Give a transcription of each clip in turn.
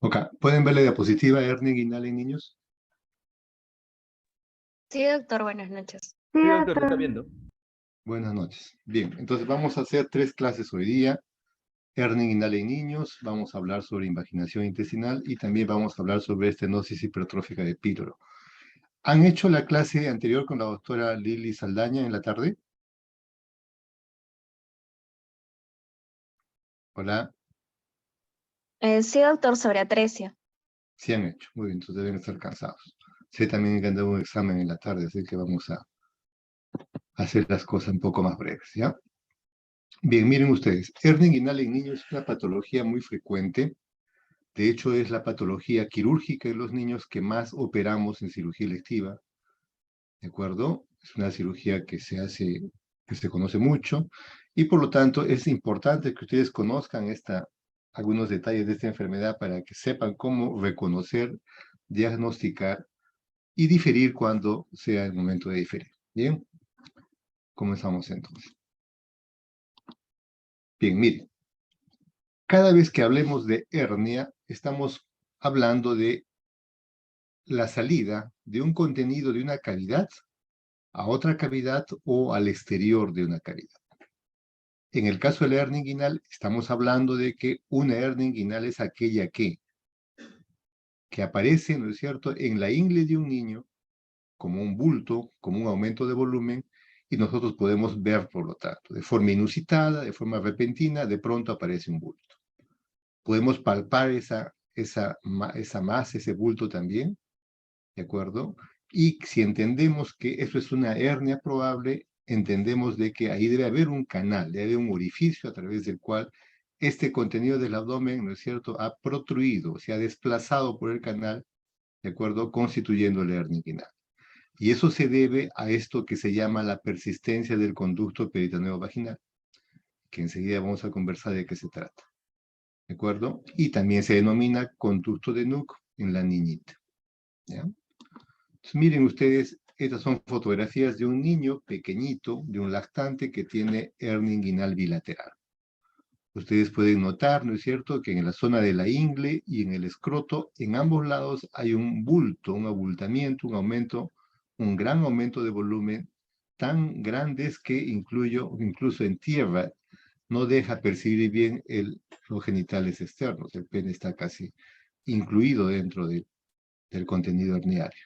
Ok, ¿pueden ver la diapositiva Ernie Guinal en niños? Sí, doctor, buenas noches. Sí, Sí, doctor, se está doctor. viendo. Buenas noches. Bien, entonces vamos a hacer 3 clases hoy día. Ernie Guinal en niños, vamos a hablar sobre invaginación intestinal y también vamos a hablar sobre estenosis hipertrófica de píloro. ¿Han hecho la clase anterior con la doctora Lili Saldaña en la tarde? Hola, Sí, doctor, sobre atresia. sí han hecho. Muy bien, entonces deben estar cansados. Sé también que han dado un examen en la tarde, así que vamos a hacer las cosas un poco más breves, ¿ya? Bien, miren ustedes, Ernie Guinal en niños es una patología muy frecuente. De hecho, es la patología quirúrgica en los niños que más operamos en cirugía electiva, ¿de acuerdo? Es una cirugía que se hace, que se conoce mucho, y por lo tanto es importante que ustedes conozcan algunos detalles de esta enfermedad para que sepan cómo reconocer, diagnosticar y diferir cuando sea el momento de diferir. Bien, comenzamos entonces. Bien, miren, cada vez que hablemos de hernia, estamos hablando de la salida de un contenido de una cavidad a otra cavidad o al exterior de una cavidad. En el caso de la hernia inguinal, estamos hablando de que una hernia inguinal es aquella que aparece, ¿no es cierto?, en la ingle de un niño como un bulto, como un aumento de volumen, y nosotros podemos ver, por lo tanto, de forma inusitada, de forma repentina, de pronto aparece un bulto. Podemos palpar esa masa, ese bulto también, ¿de acuerdo? Y si entendemos que eso es una hernia probable, entendemos de que ahí debe haber un canal, debe haber un orificio a través del cual este contenido del abdomen, ¿no es cierto?, ha protruido, se ha desplazado por el canal, ¿de acuerdo?, constituyendo la hernia inguinal. Y eso se debe a esto que se llama la persistencia del conducto peritoneo vaginal, que enseguida vamos a conversar de qué se trata, ¿de acuerdo? Y también se denomina conducto de Nuc en la niñita, ¿ya? Entonces, miren ustedes, estas son fotografías de un niño pequeñito, de un lactante que tiene hernia inguinal bilateral. Ustedes pueden notar, ¿no es cierto?, que en la zona de la ingle y en el escroto, en ambos lados hay un bulto, un abultamiento, un aumento, un gran aumento de volumen, tan grandes que incluso en tierra no deja percibir bien los genitales externos. El pene está casi incluido dentro del contenido herniario.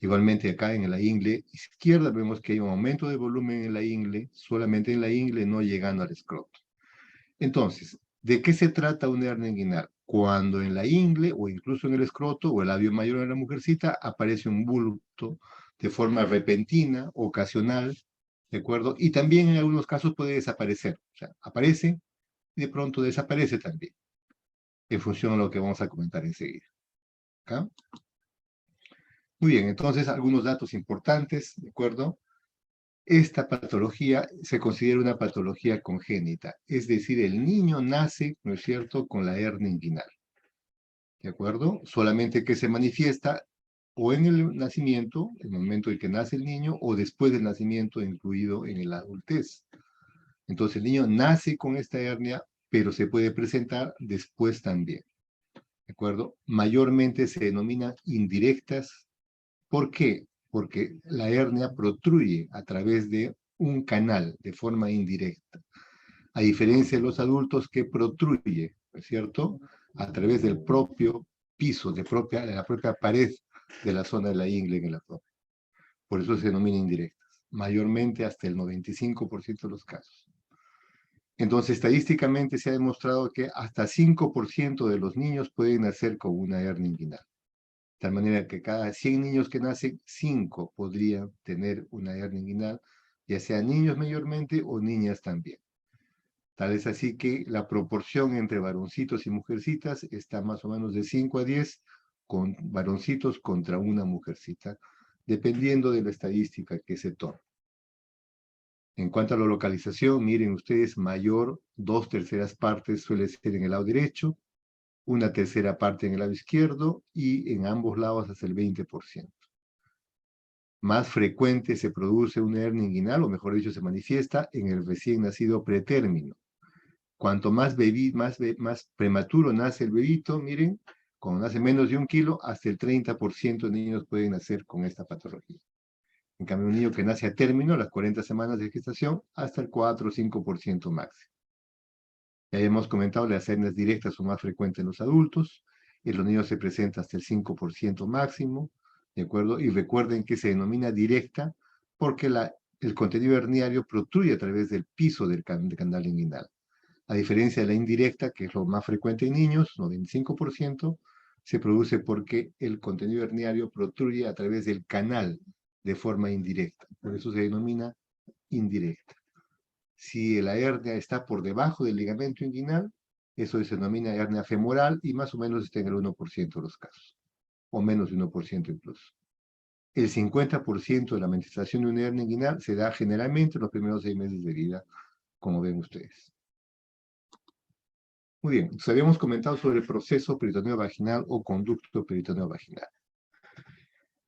Igualmente acá en la ingle izquierda vemos que hay un aumento de volumen en la ingle, solamente en la ingle, no llegando al escroto. Entonces, ¿de qué se trata una hernia inguinal? Cuando en la ingle o incluso en el escroto o el labio mayor de la mujercita aparece un bulto de forma repentina, ocasional, ¿de acuerdo? Y también en algunos casos puede desaparecer. O sea, aparece y de pronto desaparece también, en función de lo que vamos a comentar enseguida. ¿Acá? Muy bien, entonces algunos datos importantes, ¿de acuerdo? Esta patología se considera una patología congénita, es decir, el niño nace, ¿no es cierto?, con la hernia inguinal, ¿de acuerdo? Solamente que se manifiesta o en el nacimiento, el momento en que nace el niño, o después del nacimiento, incluido en la adultez. Entonces el niño nace con esta hernia, pero se puede presentar después también, ¿de acuerdo? Mayormente se denominan indirectas. ¿Por qué? Porque la hernia protruye a través de un canal de forma indirecta, a diferencia de los adultos que protruye, ¿no es cierto?, a través del propio piso, de la propia pared de la zona de la ingle en el abdomen. Por eso se denomina indirectas, mayormente hasta el 95% de los casos. Entonces, estadísticamente se ha demostrado que hasta 5% de los niños pueden nacer con una hernia inguinal. De tal manera que cada 100 niños que nacen, 5 podrían tener una hernia inguinal, ya sean niños mayormente o niñas también. Tal es así que la proporción entre varoncitos y mujercitas está más o menos de 5 a 10, con varoncitos contra una mujercita, dependiendo de la estadística que se tome. En cuanto a la localización, miren ustedes, mayor, 2/3 partes suele ser en el lado derecho, 1/3 parte en el lado izquierdo y en ambos lados hasta el 20%. Más frecuente se produce una hernia inguinal, o mejor dicho, se manifiesta en el recién nacido pretérmino. Cuanto más prematuro nace el bebito, miren, Cuando nace menos de 1 kilo, hasta el 30% de niños pueden nacer con esta patología. En cambio, un niño que nace a término, a las 40 semanas de gestación, hasta el 4 o 5% máximo. Ya hemos comentado, las hernias directas son más frecuentes en los adultos, en los niños se presenta hasta el 5% máximo, ¿de acuerdo? Y recuerden que se denomina directa porque el contenido herniario protruye a través del piso del canal inguinal. A diferencia de la indirecta, que es lo más frecuente en niños, 95%, se produce porque el contenido herniario protruye a través del canal de forma indirecta. Por eso se denomina indirecta. Si la hernia está por debajo del ligamento inguinal, eso se denomina hernia femoral y más o menos está en el 1% de los casos, o menos de 1% incluso. El 50% de la manifestación de una hernia inguinal se da generalmente en los primeros 6 meses de vida, como ven ustedes. Muy bien, nos habíamos comentado sobre el proceso peritoneo vaginal o conducto peritoneo vaginal.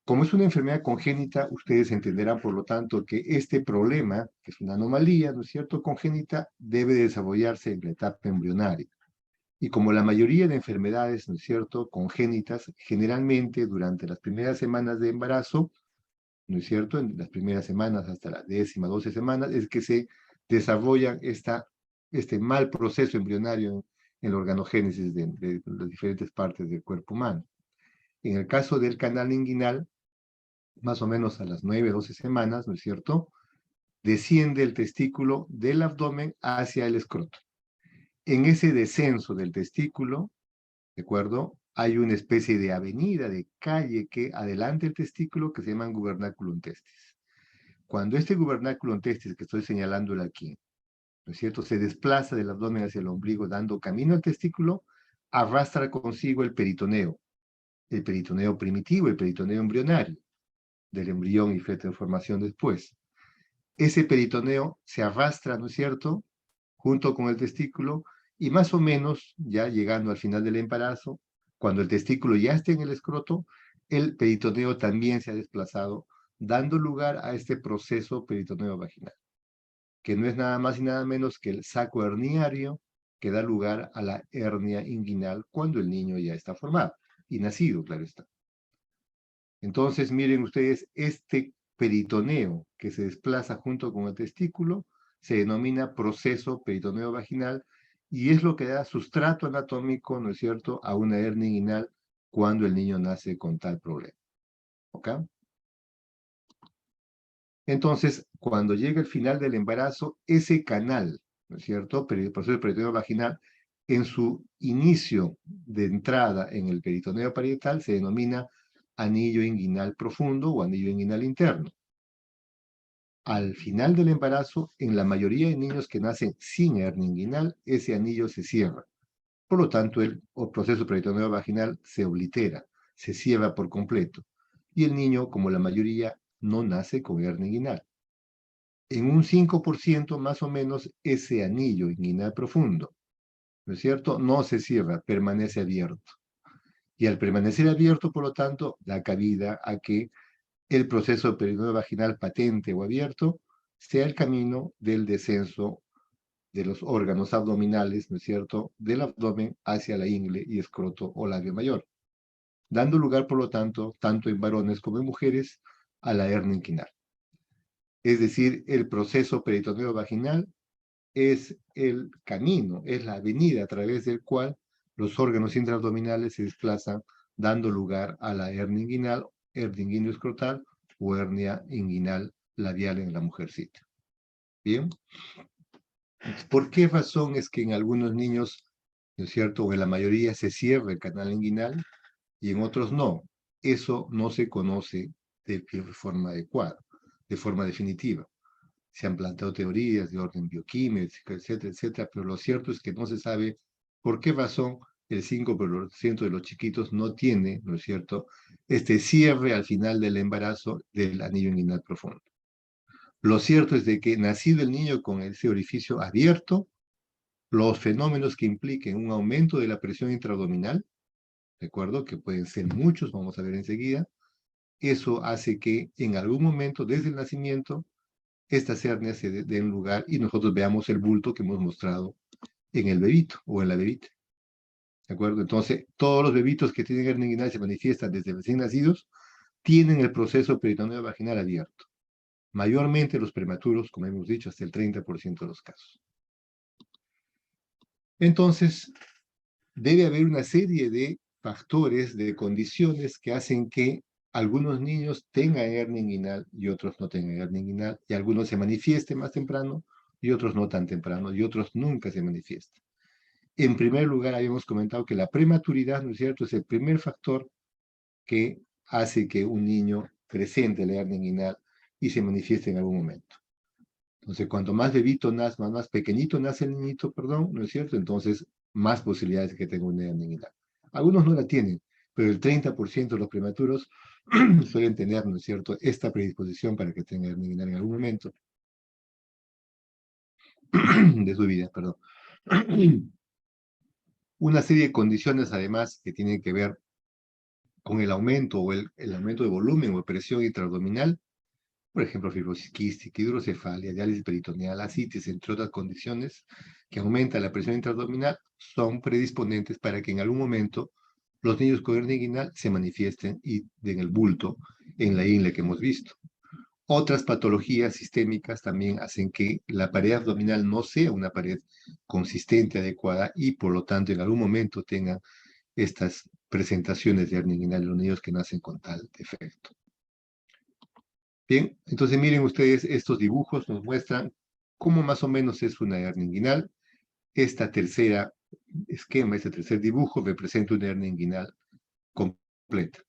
Como es una enfermedad congénita, ustedes entenderán, por lo tanto, que este problema, que es una anomalía, ¿no es cierto?, congénita, debe desarrollarse en la etapa embrionaria. Y como la mayoría de enfermedades, ¿no es cierto?, congénitas, generalmente durante las primeras semanas de embarazo, ¿no es cierto?, en las primeras semanas hasta la 10ª, 12 semanas, es que se desarrolla este mal proceso embrionario en la organogénesis de las diferentes partes del cuerpo humano. En el caso del canal inguinal, más o menos a las 9, 12 semanas, ¿no es cierto?, desciende el testículo del abdomen hacia el escroto. En ese descenso del testículo, ¿de acuerdo?, hay una especie de avenida, de calle que adelanta el testículo que se llama gubernaculum testis. Cuando este gubernaculum testis que estoy señalándolo aquí, ¿no es cierto?, se desplaza del abdomen hacia el ombligo dando camino al testículo, arrastra consigo el peritoneo primitivo, el peritoneo embrionario, del embrión y feto en formación después. Ese peritoneo se arrastra, ¿no es cierto?, junto con el testículo, y más o menos, ya llegando al final del embarazo, cuando el testículo ya esté en el escroto, el peritoneo también se ha desplazado, dando lugar a este proceso peritoneo vaginal, que no es nada más y nada menos que el saco herniario que da lugar a la hernia inguinal cuando el niño ya está formado y nacido, claro está. Entonces, miren ustedes, este peritoneo que se desplaza junto con el testículo se denomina proceso peritoneo vaginal y es lo que da sustrato anatómico, ¿no es cierto?, a una hernia inguinal cuando el niño nace con tal problema. ¿Ok? Entonces, cuando llega el final del embarazo, ese canal, ¿no es cierto?, el proceso peritoneo vaginal, en su inicio de entrada en el peritoneo parietal se denomina anillo inguinal profundo o anillo inguinal interno. Al final del embarazo, en la mayoría de niños que nacen sin hernia inguinal, ese anillo se cierra. Por lo tanto, el proceso peritoneo vaginal se oblitera, se cierra por completo. Y el niño, como la mayoría, no nace con hernia inguinal. En un 5% más o menos, ese anillo inguinal profundo, ¿no es cierto?, no se cierra, permanece abierto. Y al permanecer abierto, por lo tanto, da cabida a que el proceso peritoneo vaginal patente o abierto sea el camino del descenso de los órganos abdominales, ¿no es cierto?, del abdomen hacia la ingle y escroto o labio mayor, dando lugar, por lo tanto, tanto en varones como en mujeres, a la hernia inguinal. Es decir, el proceso peritoneo vaginal es el camino, es la avenida a través del cual los órganos intraabdominales se desplazan, dando lugar a la hernia inguinal, hernia inguinoescrotal o hernia inguinal labial en la mujercita. ¿Bien? ¿Por qué razón es que en algunos niños, ¿no es cierto?, o en la mayoría se cierra el canal inguinal y en otros no? Eso no se conoce de forma adecuada, de forma definitiva. Se han planteado teorías de orden bioquímico, etcétera, etcétera, pero lo cierto es que no se sabe por qué razón el 5% de los chiquitos no tiene, ¿no es cierto?, este cierre al final del embarazo del anillo inguinal profundo. Lo cierto es de que nacido el niño con ese orificio abierto, los fenómenos que impliquen un aumento de la presión intraabdominal, ¿de acuerdo?, que pueden ser muchos, vamos a ver enseguida, eso hace que en algún momento desde el nacimiento estas hernias se den lugar y nosotros veamos el bulto que hemos mostrado en el bebito o en la bebita. ¿De acuerdo? Entonces, todos los bebitos que tienen hernia inguinal se manifiestan desde recién nacidos, tienen el proceso peritoneo vaginal abierto. Mayormente los prematuros, como hemos dicho, hasta el 30% de los casos. Entonces, debe haber una serie de factores, de condiciones que hacen que algunos niños tengan hernia inguinal y otros no tengan hernia inguinal, y algunos se manifiesten más temprano y otros no tan temprano, y otros nunca se manifiestan. En primer lugar, habíamos comentado que la prematuridad, ¿no es cierto?, es el primer factor que hace que un niño presente la hernia inguinal y se manifieste en algún momento. Entonces, cuanto más bebito nace, más pequeñito nace el niñito, perdón, ¿no es cierto? Entonces, más posibilidades de que tenga una hernia inguinal. Algunos no la tienen, pero el 30% de los prematuros suelen tener, ¿no es cierto?, esta predisposición para que tenga hernia inguinal en algún momento de su vida, perdón. Una serie de condiciones, además, que tienen que ver con el aumento o el aumento de volumen o presión intraabdominal, por ejemplo, fibrosis quística, hidrocefalia, diálisis peritoneal, ascitis, entre otras condiciones que aumentan la presión intraabdominal, son predisponentes para que en algún momento los niños con hernia inguinal se manifiesten y den el bulto en la ingle que hemos visto. Otras patologías sistémicas también hacen que la pared abdominal no sea una pared consistente, adecuada, y por lo tanto en algún momento tengan estas presentaciones de hernia inguinal en los niños que nacen con tal defecto. Bien, entonces miren ustedes, estos dibujos nos muestran cómo más o menos es una hernia inguinal. Esta tercera esquema, este tercer dibujo representa una hernia inguinal completa.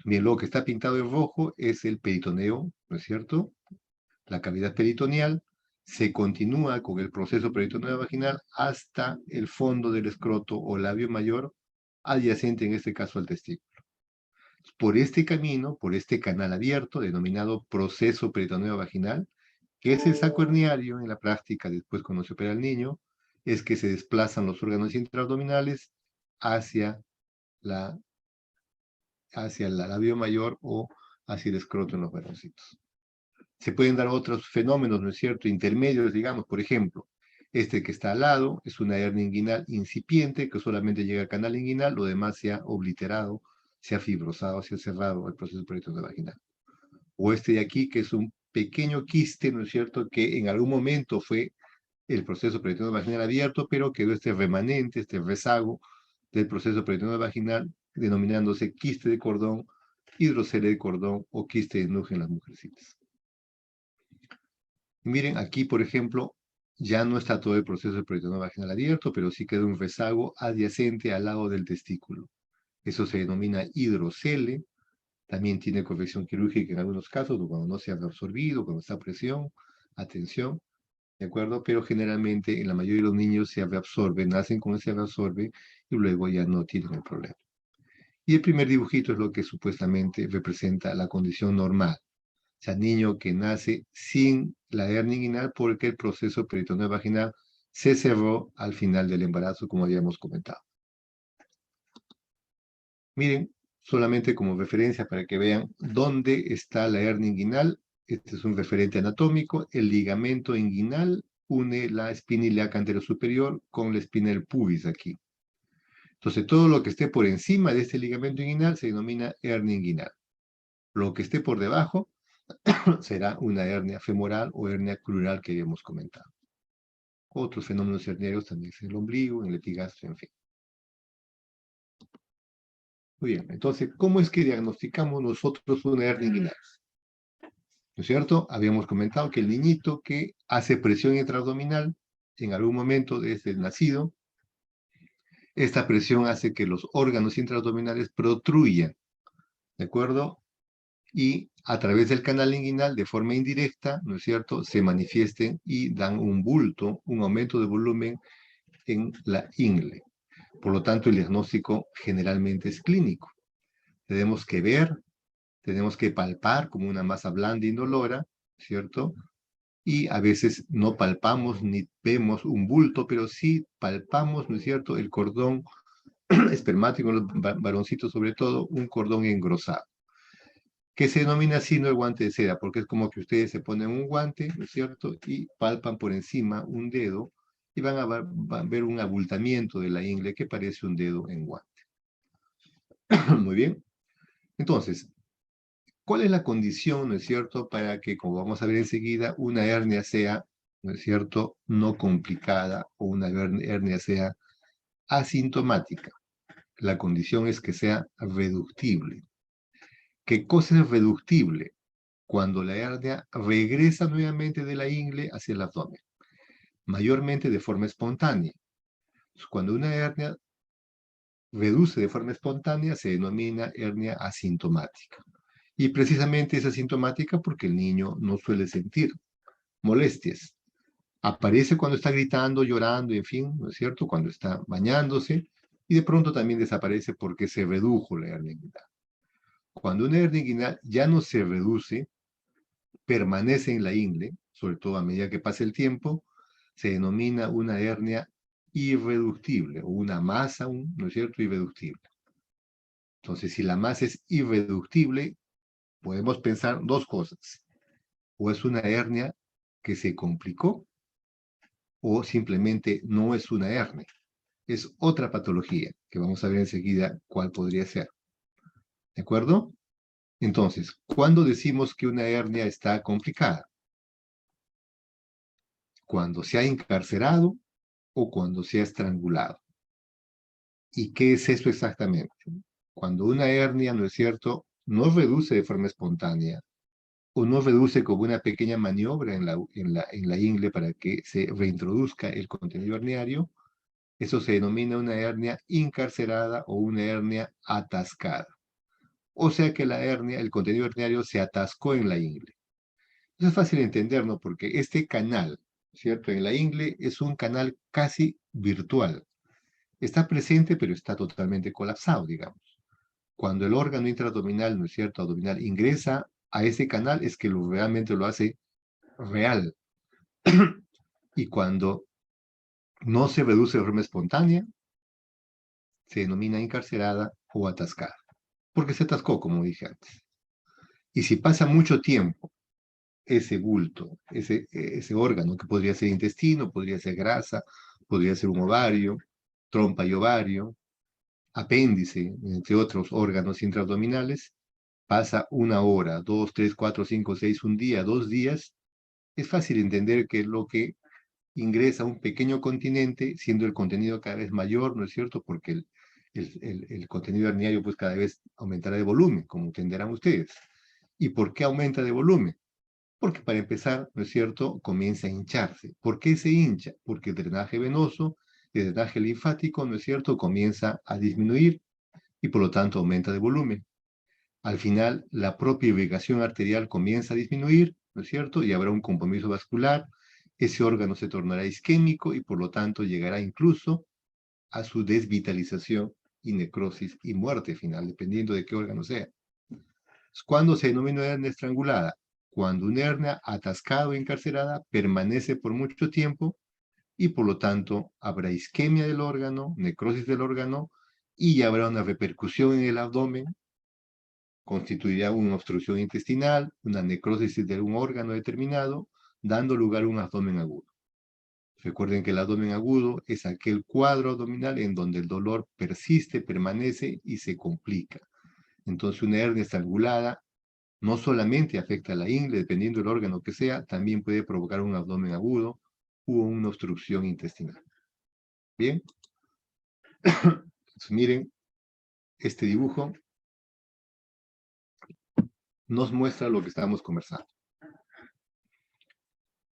Bien, lo que está pintado en rojo es el peritoneo, ¿no es cierto? La cavidad peritoneal se continúa con el proceso peritoneo vaginal hasta el fondo del escroto o labio mayor, adyacente en este caso al testículo. Por este camino, por este canal abierto, denominado proceso peritoneo vaginal, que es el saco herniario en la práctica, después cuando se opera al niño, es que se desplazan los órganos intraabdominales hacia el labio mayor o hacia el escroto en los varoncitos. Se pueden dar otros fenómenos, ¿no es cierto?, intermedios, digamos, por ejemplo, este que está al lado es una hernia inguinal incipiente que solamente llega al canal inguinal, lo demás se ha obliterado, se ha fibrosado, se ha cerrado el proceso peritoneo vaginal. O este de aquí, que es un pequeño quiste, ¿no es cierto?, que en algún momento fue el proceso peritoneo vaginal abierto, pero quedó este remanente, este rezago del proceso peritoneo vaginal, denominándose quiste de cordón, hidroceles de cordón o quiste de Nugent en las mujercitas. Miren, aquí, por ejemplo, ya no está todo el proceso peritoneo vaginal abierto, pero sí queda un rezago adyacente al lado del testículo. Eso se denomina hidrocele. También tiene corrección quirúrgica en algunos casos, cuando no se ha absorbido, cuando está a presión, atención, ¿de acuerdo? Pero generalmente en la mayoría de los niños se reabsorbe, nacen con ese reabsorbe y luego ya no tienen el problema. Y el primer dibujito es lo que supuestamente representa la condición normal. O sea, niño que nace sin la hernia inguinal porque el proceso peritoneo vaginal se cerró al final del embarazo, como habíamos comentado. Miren, solamente como referencia para que vean dónde está la hernia inguinal. Este es un referente anatómico. El ligamento inguinal une la espina ilíaca anterior superior con la espina del pubis aquí. Entonces, todo lo que esté por encima de este ligamento inguinal se denomina hernia inguinal. Lo que esté por debajo será una hernia femoral o hernia crural que habíamos comentado. Otros fenómenos herniarios también es el ombligo, el epigastrio, en fin. Muy bien, entonces, ¿cómo es que diagnosticamos nosotros una hernia inguinal? ¿No es cierto? Habíamos comentado que el niñito que hace presión intraabdominal en algún momento desde el nacido, esta presión hace que los órganos intraabdominales protruyan, ¿de acuerdo? Y a través del canal inguinal, de forma indirecta, ¿no es cierto?, se manifiesten y dan un bulto, un aumento de volumen en la ingle. Por lo tanto, el diagnóstico generalmente es clínico. Tenemos que ver, tenemos que palpar como una masa blanda e indolora, ¿cierto? Y a veces no palpamos ni vemos un bulto, pero sí palpamos, ¿no es cierto?, el cordón espermático, los varoncitos sobre todo, un cordón engrosado, que se denomina así, no el guante de seda, porque es como que ustedes se ponen un guante, ¿no es cierto?, y palpan por encima un dedo, y van a ver un abultamiento de la ingle que parece un dedo en guante. Muy bien. Entonces, ¿cuál es la condición, no es cierto, para que, como vamos a ver enseguida, una hernia sea, no es cierto, no complicada o una hernia sea asintomática? La condición es que sea reductible. ¿Qué cosa es reductible? Cuando la hernia regresa nuevamente de la ingle hacia el abdomen, mayormente de forma espontánea. Cuando una hernia reduce de forma espontánea, se denomina hernia asintomática. Y precisamente es asintomática porque el niño no suele sentir molestias. Aparece cuando está gritando, llorando, en fin, ¿no es cierto? Cuando está bañándose, y de pronto también desaparece porque se redujo la hernia inguinal. Cuando una hernia inguinal ya no se reduce, permanece en la ingle, sobre todo a medida que pasa el tiempo, se denomina una hernia irreductible o una masa, ¿no es cierto?, irreductible. Entonces, si la masa es irreductible, podemos pensar dos cosas. O es una hernia que se complicó, o simplemente no es una hernia. Es otra patología que vamos a ver enseguida cuál podría ser. ¿De acuerdo? Entonces, ¿cuándo decimos que una hernia está complicada? Cuando se ha encarcerado o cuando se ha estrangulado. ¿Y qué es eso exactamente? Cuando una hernia, ¿no es cierto?, no reduce de forma espontánea o no reduce como una pequeña maniobra en la ingle para que se reintroduzca el contenido herniario, eso se denomina una hernia encarcerada o una hernia atascada. O sea que la hernia, el contenido herniario se atascó en la ingle. Eso es fácil de entender, ¿no? Porque este canal, ¿cierto? En la ingle es un canal casi virtual. Está presente, pero está totalmente colapsado, digamos. Cuando el órgano intraabdominal, ¿no es cierto?, abdominal, ingresa a ese canal, es que realmente lo hace real. Y cuando no se reduce de forma espontánea, se denomina encarcerada o atascada, porque se atascó, como dije antes. Y si pasa mucho tiempo, ese bulto, ese órgano, que podría ser intestino, podría ser grasa, podría ser un ovario, trompa y ovario, apéndice, entre otros órganos intraabdominales, pasa 1 hora, 2, 3, 4, 5, 6, un día, 2 días, es fácil entender que lo que ingresa a un pequeño continente, siendo el contenido cada vez mayor, ¿no es cierto? Porque el contenido herniario pues cada vez aumentará de volumen, como entenderán ustedes. ¿Y por qué aumenta de volumen? Porque para empezar, ¿no es cierto?, comienza a hincharse. ¿Por qué se hincha? Porque el drenaje venoso, el drenaje linfático, ¿no es cierto?, comienza a disminuir y por lo tanto aumenta de volumen. Al final, la propia irrigación arterial comienza a disminuir, ¿no es cierto?, y habrá un compromiso vascular, ese órgano se tornará isquémico y por lo tanto llegará incluso a su desvitalización y necrosis y muerte final, dependiendo de qué órgano sea. ¿Cuándo se denomina hernia estrangulada? Cuando una hernia atascada o encarcerada permanece por mucho tiempo y por lo tanto habrá isquemia del órgano, necrosis del órgano y habrá una repercusión en el abdomen, constituirá una obstrucción intestinal, una necrosis de un órgano determinado, dando lugar a un abdomen agudo. Recuerden que el abdomen agudo es aquel cuadro abdominal en donde el dolor persiste, permanece y se complica. Entonces una hernia estrangulada no solamente afecta a la ingle, dependiendo del órgano que sea, también puede provocar un abdomen agudo u una obstrucción intestinal. Bien, entonces miren, este dibujo nos muestra lo que estamos conversando.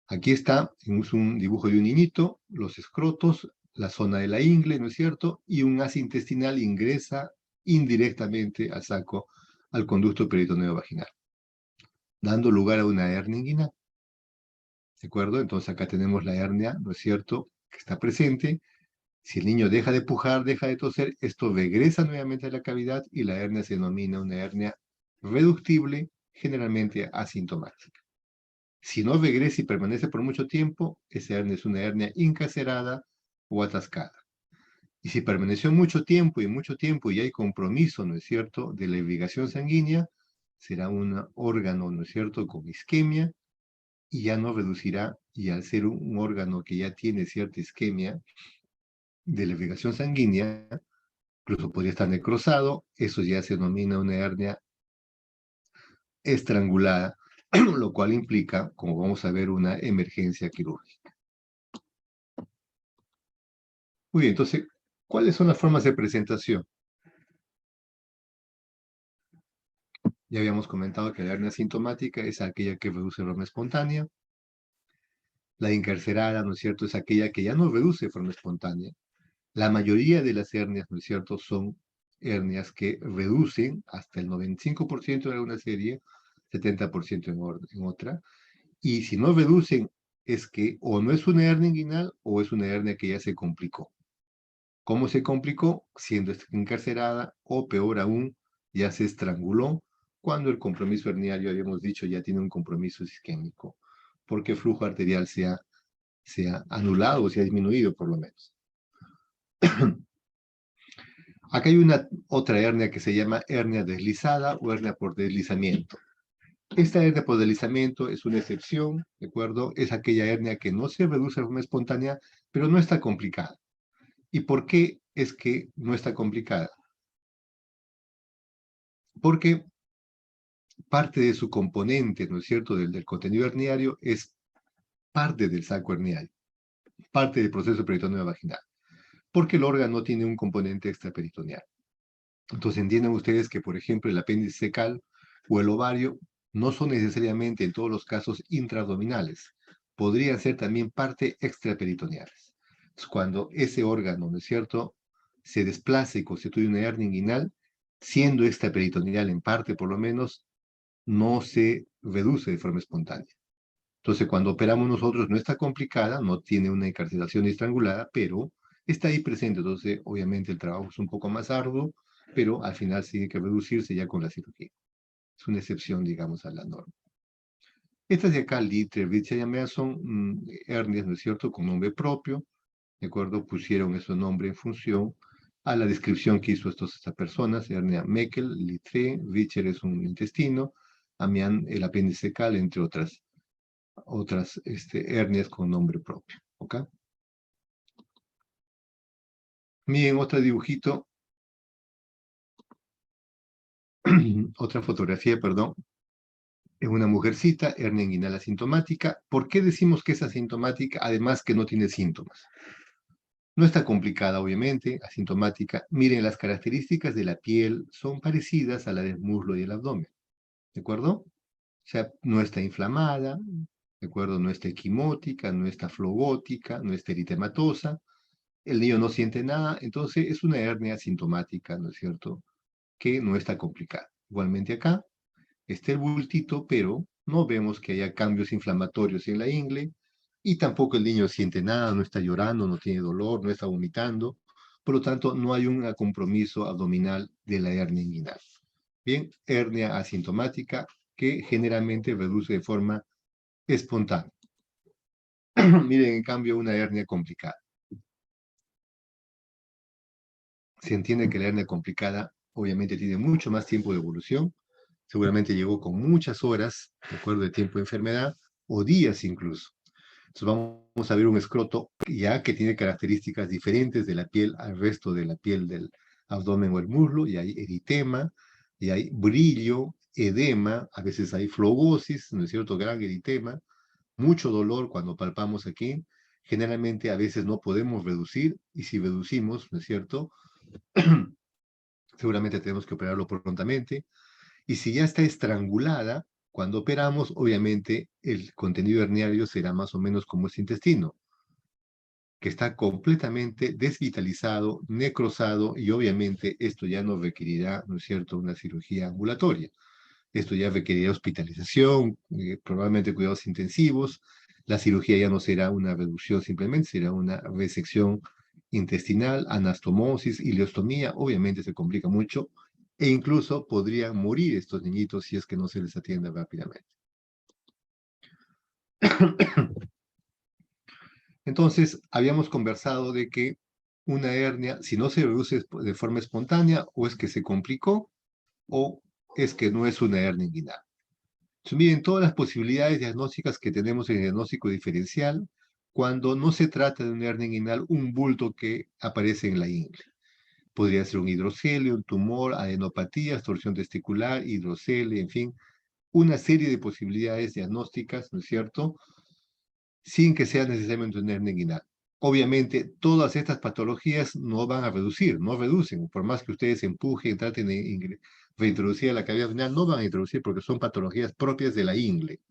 Aquí está, es un dibujo de un niñito, los escrotos, la zona de la ingle, ¿no es cierto? Y un haz intestinal ingresa indirectamente al saco, al conducto peritoneo vaginal, dando lugar a una hernia inguinal. ¿De acuerdo? Entonces acá tenemos la hernia, ¿no es cierto?, que está presente. Si el niño deja de pujar, deja de toser, esto regresa nuevamente a la cavidad y la hernia se denomina una hernia reductible, generalmente asintomática. Si no regresa y permanece por mucho tiempo, esa hernia es una hernia encarcerada o atascada. Y si permaneció mucho tiempo y hay compromiso, ¿no es cierto?, de la irrigación sanguínea, será un órgano, ¿no es cierto?, con isquemia y ya no reducirá, y al ser un órgano que ya tiene cierta isquemia de la irrigación sanguínea, incluso podría estar necrosado, eso ya se denomina una hernia estrangulada, lo cual implica, como vamos a ver, una emergencia quirúrgica. Muy bien, entonces, ¿cuáles son las formas de presentación? Ya habíamos comentado que la hernia sintomática es aquella que reduce de forma espontánea. La encarcerada, ¿no es cierto?, es aquella que ya no reduce de forma espontánea. La mayoría de las hernias, ¿no es cierto?, son hernias que reducen hasta el 95% en alguna serie, 70% en otra. Y si no reducen, es que o no es una hernia inguinal o es una hernia que ya se complicó. ¿Cómo se complicó? Siendo encarcerada o peor aún, ya se estranguló cuando el compromiso herniario, habíamos dicho, ya tiene un compromiso isquémico, porque el flujo arterial se ha anulado o se ha disminuido por lo menos. Acá hay otra hernia que se llama hernia deslizada o hernia por deslizamiento. Esta hernia por deslizamiento es una excepción, ¿de acuerdo? Es aquella hernia que no se reduce de forma espontánea, pero no está complicada. ¿Y por qué es que no está complicada? Porque parte de su componente, ¿no es cierto?, del contenido herniario es parte del saco herniario, parte del proceso peritoneo vaginal, porque el órgano tiene un componente extraperitoneal. Entonces entiendan ustedes que, por ejemplo, el apéndice fecal o el ovario no son necesariamente en todos los casos intraabdominales, podrían ser también parte extraperitoneales. Entonces, cuando ese órgano, ¿no es cierto?, se desplaza y constituye una hernia inguinal, siendo extraperitoneal en parte por lo menos, no se reduce de forma espontánea. Entonces, cuando operamos nosotros no está complicada, no tiene una encarcelación estrangulada, pero está ahí presente. Entonces, obviamente el trabajo es un poco más arduo, pero al final tiene que reducirse ya con la cirugía. Es una excepción, digamos, a la norma. Estas de acá, Litre, Ritz son hernias, ¿no es cierto?, con nombre propio, ¿de acuerdo? Pusieron ese nombre en función a la descripción que hizo estas personas, hernia Meckel, Litre, Richter es un intestino, Amián el apéndice fecal, entre otras hernias con nombre propio, ¿ok? Miren otro dibujito, otra fotografía, perdón, es una mujercita, hernia inguinal asintomática. ¿Por qué decimos que es asintomática? Además que no tiene síntomas. No está complicada, obviamente, asintomática. Miren, las características de la piel son parecidas a la del muslo y el abdomen, ¿de acuerdo? O sea, no está inflamada, ¿de acuerdo? No está equimótica, no está flogótica, no está eritematosa. El niño no siente nada, entonces es una hernia asintomática, ¿no es cierto?, que no está complicada. Igualmente acá está el bultito, pero no vemos que haya cambios inflamatorios en la ingle, y tampoco el niño siente nada, no está llorando, no tiene dolor, no está vomitando, por lo tanto no hay un compromiso abdominal de la hernia inguinal. Bien, hernia asintomática que generalmente reduce de forma espontánea. Miren, en cambio, una hernia complicada. Se entiende que la hernia complicada obviamente tiene mucho más tiempo de evolución, seguramente llegó con muchas horas, de acuerdo, de tiempo de enfermedad, o días incluso. Entonces vamos a ver un escroto ya que tiene características diferentes de la piel al resto de la piel del abdomen o el muslo, y hay eritema, y hay brillo, edema, a veces hay flogosis, ¿no es cierto?, gran eritema, mucho dolor cuando palpamos aquí. Generalmente a veces no podemos reducir, y si reducimos, ¿no es cierto?, seguramente tenemos que operarlo prontamente. Y si ya está estrangulada, cuando operamos, obviamente el contenido herniario será más o menos como ese intestino, que está completamente desvitalizado, necrosado, y obviamente esto ya no requerirá, ¿no es cierto?, una cirugía ambulatoria. Esto ya requerirá hospitalización, probablemente cuidados intensivos. La cirugía ya no será una reducción simplemente, será una resección intestinal, anastomosis, ileostomía. Obviamente se complica mucho e incluso podrían morir estos niñitos si es que no se les atiende rápidamente. Entonces, habíamos conversado de que una hernia, si no se reduce de forma espontánea, o es que se complicó, o es que no es una hernia inguinal. Entonces, miren todas las posibilidades diagnósticas que tenemos en el diagnóstico diferencial cuando no se trata de una hernia inguinal, un bulto que aparece en la ingle. Podría ser un hidrocelio, un tumor, adenopatías, torsión testicular, hidrocelio, en fin, una serie de posibilidades diagnósticas, ¿no es cierto?, sin que sea necesariamente una hernia inguinal. Obviamente, todas estas patologías no van a reducir, no reducen. Por más que ustedes empujen, traten de reintroducir a la cavidad renal, no van a introducir porque son patologías propias de la ingle.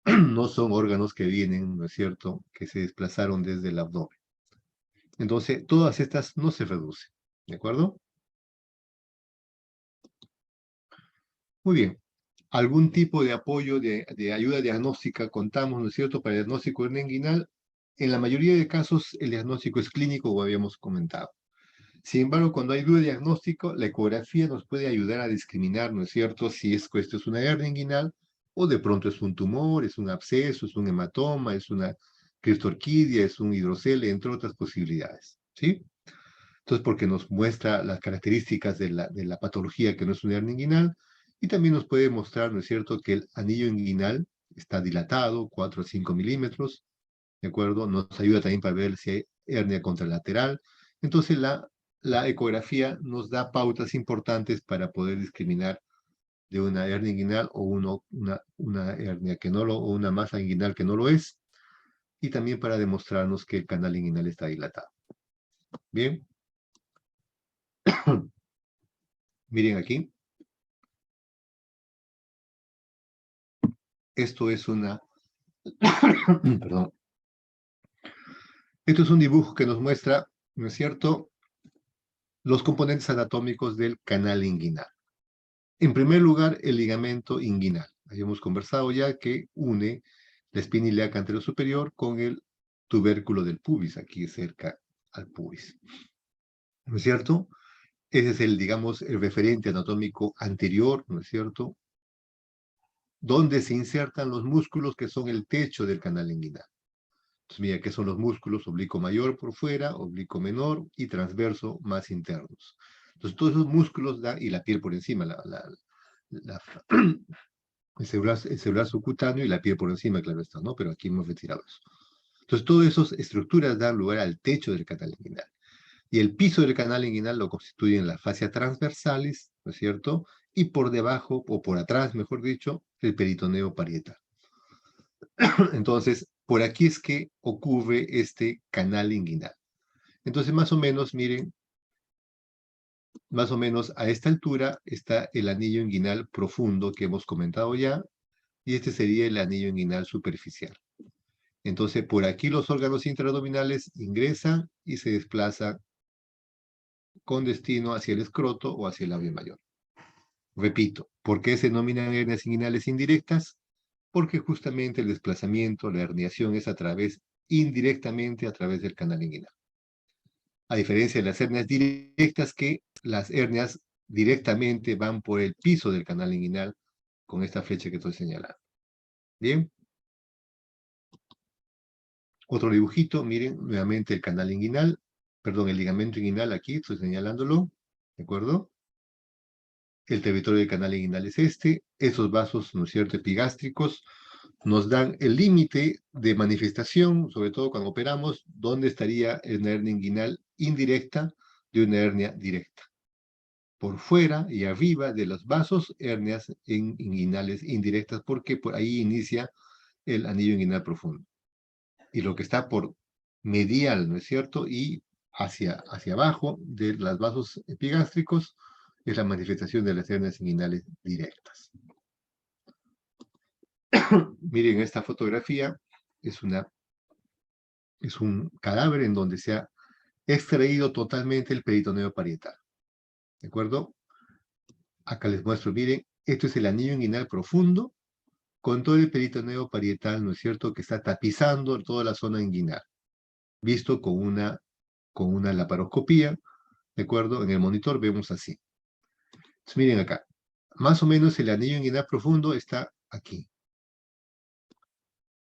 No son órganos que vienen, ¿no es cierto?, que se desplazaron desde el abdomen. Entonces, todas estas no se reducen. ¿De acuerdo? Muy bien. Algún tipo de apoyo de ayuda diagnóstica contamos, ¿no es cierto?, para el diagnóstico de hernia inguinal. En la mayoría de casos, el diagnóstico es clínico, como habíamos comentado. Sin embargo, cuando hay duda de diagnóstico, la ecografía nos puede ayudar a discriminar, ¿no es cierto?, si esto es una hernia inguinal o de pronto es un tumor, es un absceso, es un hematoma, es una cristorquidia, es un hidrocele, entre otras posibilidades, ¿sí? Entonces, porque nos muestra las características de la patología que no es una hernia inguinal, y también nos puede mostrar, ¿no es cierto?, que el anillo inguinal está dilatado, 4 a 5 milímetros, ¿de acuerdo? Nos ayuda también para ver si hay hernia contralateral. Entonces, la ecografía nos da pautas importantes para poder discriminar de una hernia inguinal o una hernia que no lo, o una masa inguinal que no lo es, y también para demostrarnos que el canal inguinal está dilatado. Bien. Miren aquí. Esto es perdón. Esto es un dibujo que nos muestra, ¿no es cierto?, los componentes anatómicos del canal inguinal. En primer lugar, el ligamento inguinal. Habíamos conversado ya que une la espina ilíaca anterior superior con el tubérculo del pubis, aquí cerca al pubis. ¿No es cierto? Ese es digamos, el referente anatómico anterior, ¿no es cierto?, donde se insertan los músculos que son el techo del canal inguinal. Entonces, mira que son los músculos oblicuo mayor por fuera, oblicuo menor y transverso más internos. Entonces, todos esos músculos dan, y la piel por encima, la, el celular subcutáneo y la piel por encima, claro está, ¿no? Pero aquí hemos retirado eso. Entonces, todas esas estructuras dan lugar al techo del canal inguinal. Y el piso del canal inguinal lo constituyen las fascias transversales, ¿no es cierto? Y por debajo, o por atrás, mejor dicho, el peritoneo parietal. Entonces, por aquí es que ocurre este canal inguinal. Entonces, más o menos, miren, más o menos a esta altura está el anillo inguinal profundo que hemos comentado ya, y este sería el anillo inguinal superficial. Entonces, por aquí los órganos intraabdominales ingresan y se desplazan con destino hacia el escroto o hacia el labio mayor. Repito, ¿por qué se denominan hernias inguinales indirectas? Porque justamente el desplazamiento, la herniación es indirectamente a través del canal inguinal. A diferencia de las hernias directas, que las hernias directamente van por el piso del canal inguinal con esta flecha que estoy señalando. Bien. Otro dibujito, miren, nuevamente el canal inguinal, perdón, el ligamento inguinal aquí, estoy señalándolo, ¿de acuerdo? El territorio del canal inguinal es este. Esos vasos, ¿no es cierto?, epigástricos, nos dan el límite de manifestación, sobre todo cuando operamos, dónde estaría una hernia inguinal indirecta de una hernia directa. Por fuera y arriba de los vasos, hernias inguinales indirectas, porque por ahí inicia el anillo inguinal profundo. Y lo que está por medial, ¿no es cierto?, y hacia abajo de los vasos epigástricos es la manifestación de las hernias inguinales directas. Miren, esta fotografía es un cadáver en donde se ha extraído totalmente el peritoneo parietal. ¿De acuerdo? Acá les muestro, miren, esto es el anillo inguinal profundo con todo el peritoneo parietal, ¿no es cierto?, que está tapizando toda la zona inguinal, visto con una laparoscopía, ¿de acuerdo? En el monitor vemos así. Entonces, miren acá, más o menos el anillo inguinal profundo está aquí.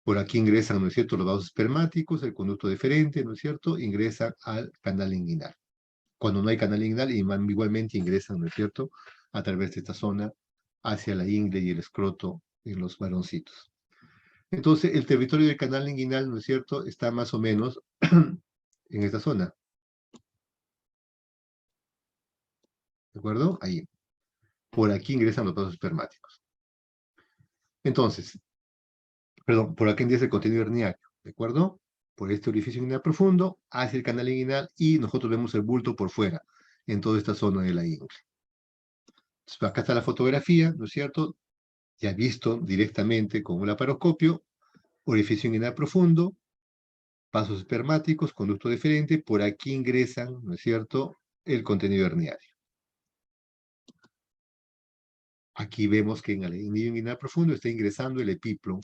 Por aquí ingresan, ¿no es cierto?, los vasos espermáticos, el conducto deferente, ¿no es cierto?, ingresan al canal inguinal. Cuando no hay canal inguinal, igualmente ingresan, ¿no es cierto?, a través de esta zona hacia la ingle y el escroto en los varoncitos. Entonces, el territorio del canal inguinal, ¿no es cierto?, está más o menos en esta zona. ¿De acuerdo? Ahí. Por aquí ingresan los vasos espermáticos. Entonces, perdón, por aquí ingresa el contenido herniario, ¿de acuerdo? Por este orificio inguinal profundo, hacia el canal inguinal y nosotros vemos el bulto por fuera, en toda esta zona de la ingle. Entonces, acá está la fotografía, ¿no es cierto? Ya visto directamente con un laparoscopio, orificio inguinal profundo, vasos espermáticos, conducto deferente, por aquí ingresan, ¿no es cierto?, el contenido herniario. Aquí vemos que en el nido inguinal profundo está ingresando el epiplo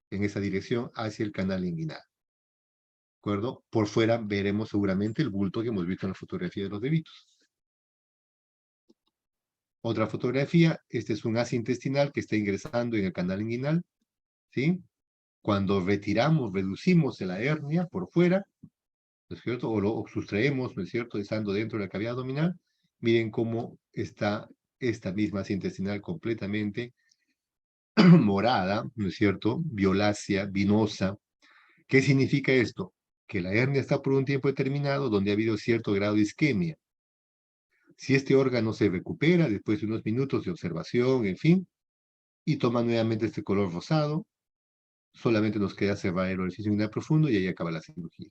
en esa dirección hacia el canal inguinal. ¿De acuerdo? Por fuera veremos seguramente el bulto que hemos visto en la fotografía de los bebitos. Otra fotografía, este es un asa intestinal que está ingresando en el canal inguinal, ¿sí? Cuando retiramos, reducimos la hernia por fuera, ¿no es cierto? O lo sustraemos, ¿no es cierto?, estando dentro de la cavidad abdominal, miren cómo está esta misma asa intestinal completamente morada, ¿no es cierto?, violácea, vinosa. ¿Qué significa esto? Que la hernia está por un tiempo determinado donde ha habido cierto grado de isquemia. Si este órgano se recupera después de unos minutos de observación, en fin, y toma nuevamente este color rosado, solamente nos queda cerrar el orificio inguinal profundo y ahí acaba la cirugía.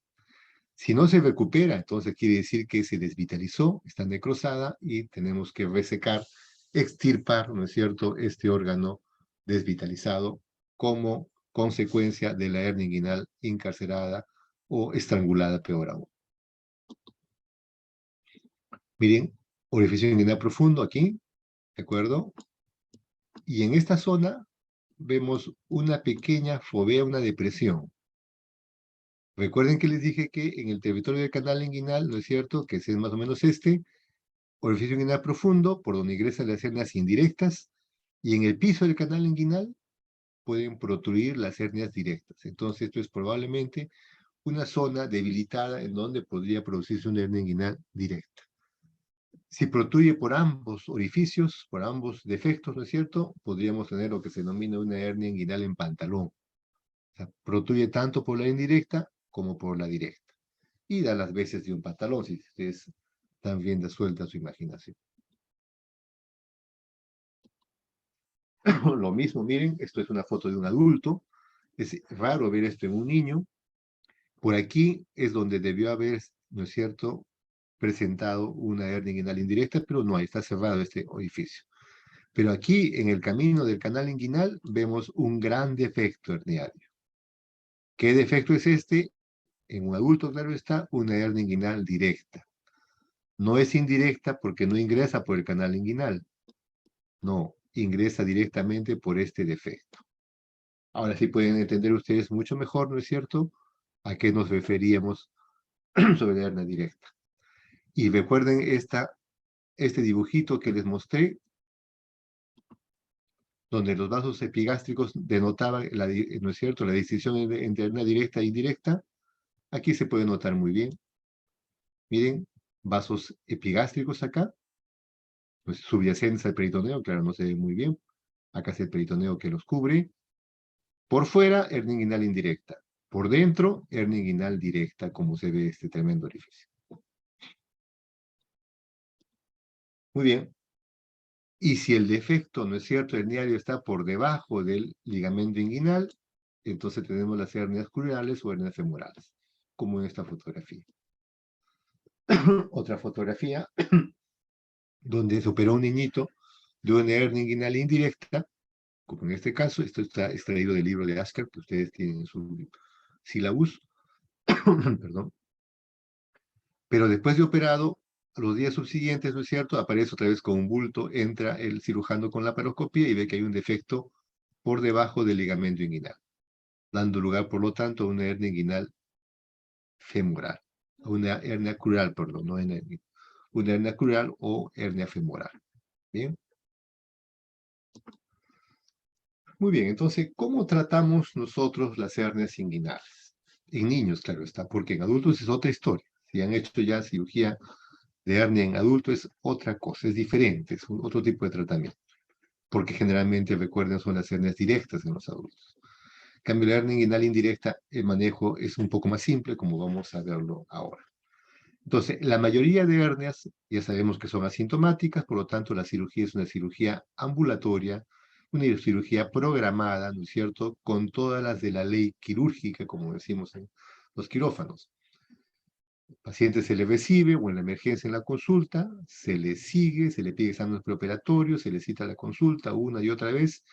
Si no se recupera, entonces quiere decir que se desvitalizó, está necrosada y tenemos que resecar, extirpar, ¿no es cierto?, este órgano desvitalizado como consecuencia de la hernia inguinal encarcerada o estrangulada, peor aún. Miren, orificio inguinal profundo aquí, ¿de acuerdo? Y en esta zona vemos una pequeña fovea, una depresión. Recuerden que les dije que en el territorio del canal inguinal, ¿no es cierto?, que es más o menos este, orificio inguinal profundo, por donde ingresan las hernias indirectas, y en el piso del canal inguinal pueden protruir las hernias directas. Entonces, esto es probablemente una zona debilitada en donde podría producirse una hernia inguinal directa. Si protruye por ambos orificios, por ambos defectos, ¿no es cierto?, podríamos tener lo que se denomina una hernia inguinal en pantalón. O sea, protruye tanto por la indirecta como por la directa. Y da las veces de un pantalón, si ustedes están viendo suelta su imaginación. Lo mismo, miren, esto es una foto de un adulto. Es raro ver esto en un niño. Por aquí es donde debió haber, ¿no es cierto?, presentado una hernia inguinal indirecta, pero no, está cerrado este orificio. Pero aquí, en el camino del canal inguinal, vemos un gran defecto herniario. ¿Qué defecto es este? En un adulto, claro está, una hernia inguinal directa. No es indirecta porque no ingresa por el canal inguinal. No, ingresa directamente por este defecto. Ahora sí pueden entender ustedes mucho mejor, ¿no es cierto?, a qué nos referíamos sobre la hernia directa. Y recuerden este dibujito que les mostré, donde los vasos epigástricos denotaban, ¿no es cierto?, la distinción entre hernia directa e indirecta. Aquí se puede notar muy bien. Miren, vasos epigástricos acá, pues subyacentes al peritoneo, claro, no se ve muy bien. Acá es el peritoneo que los cubre. Por fuera, hernia inguinal indirecta. Por dentro, hernia inguinal directa, como se ve este tremendo orificio. Muy bien. Y si el defecto, ¿no es cierto?, herniario está por debajo del ligamento inguinal, entonces tenemos las hernias crurales o hernias femorales, como en esta fotografía. Otra fotografía, donde se operó un niñito de una hernia inguinal indirecta, como en este caso. Esto está extraído del libro de Asker, que ustedes tienen en su sílabus. Perdón. Pero después de operado, a los días subsiguientes, ¿no es cierto?, aparece otra vez con un bulto, entra el cirujano con la laparoscopia y ve que hay un defecto por debajo del ligamento inguinal, dando lugar, por lo tanto, a una hernia inguinal femoral, a una hernia crural, perdón, no hernia, una hernia crural o hernia femoral. Bien. Muy bien, entonces, ¿cómo tratamos nosotros las hernias inguinales? En niños, claro está, porque en adultos es otra historia. Si han hecho ya cirugía de hernia en adulto es otra cosa, es diferente, es otro tipo de tratamiento. porque generalmente, recuerden, son las hernias directas en los adultos. En cambio, la hernia inguinal indirecta, el manejo es un poco más simple, como vamos a verlo ahora. Entonces, la mayoría de hernias ya sabemos que son asintomáticas, por lo tanto, la cirugía es una cirugía ambulatoria, una cirugía programada, ¿no es cierto?, con todas las de la ley quirúrgica, como decimos en los quirófanos. El paciente se le recibe o en la emergencia en la consulta, se le sigue, se le pide exámenes preoperatorios, se le cita la consulta una y otra vez,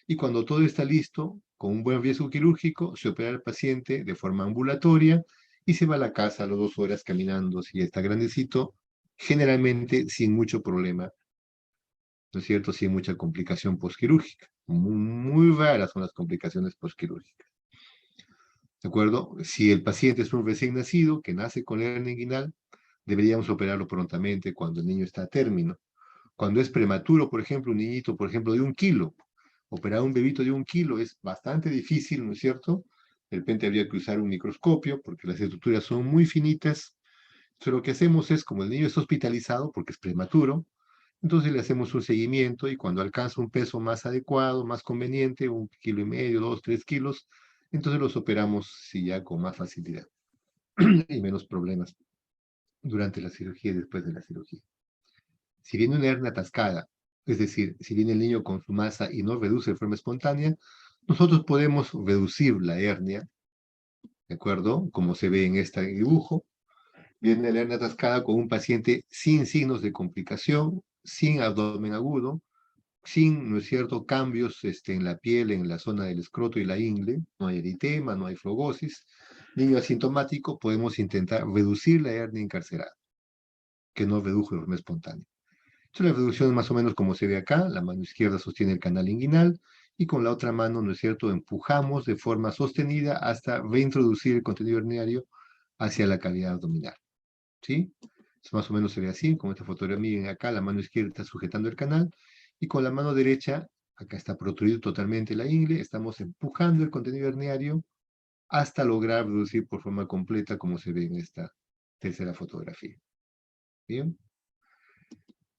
y cuando todo está listo, con un buen riesgo quirúrgico, se opera al paciente de forma ambulatoria y se va a la casa a las 2 horas caminando, si está grandecito, generalmente sin mucho problema, ¿no es cierto? Sin mucha complicación postquirúrgica. Muy raras son las complicaciones postquirúrgicas. ¿De acuerdo? Si el paciente es un recién nacido que nace con hernia inguinal, deberíamos operarlo prontamente cuando el niño está a término. Cuando es prematuro, por ejemplo, un niñito, por ejemplo, de 1 kilo, operar a un bebito de 1 kilo es bastante difícil, ¿no es cierto? De repente habría que usar un microscopio porque las estructuras son muy finitas. Entonces lo que hacemos es, como el niño está hospitalizado porque es prematuro, entonces le hacemos un seguimiento y cuando alcanza un peso más adecuado, más conveniente, 1,5 kilos, 2, 3 kilos, entonces los operamos sí, ya con más facilidad y menos problemas durante la cirugía y después de la cirugía. Si viene una hernia atascada, es decir, si viene el niño con su masa y no reduce de forma espontánea, nosotros podemos reducir la hernia, ¿de acuerdo? Como se ve en este dibujo. Viene la hernia atascada con un paciente sin signos de complicación, sin abdomen agudo, sin, ¿no es cierto?, cambios en la piel, en la zona del escroto y la ingle, no hay eritema, no hay flogosis. Niño asintomático, podemos intentar reducir la hernia encarcerada, que no redujo de forma espontánea. Entonces, la reducción es más o menos como se ve acá, la mano izquierda sostiene el canal inguinal y con la otra mano, ¿no es cierto?, empujamos de forma sostenida hasta reintroducir el contenido herniario hacia la cavidad abdominal, ¿sí? Entonces, más o menos se ve así, como esta fotografía, miren acá, la mano izquierda está sujetando el canal y con la mano derecha, acá está protruido totalmente la ingle, estamos empujando el contenido herniario hasta lograr reducir por forma completa como se ve en esta tercera fotografía. ¿Bien?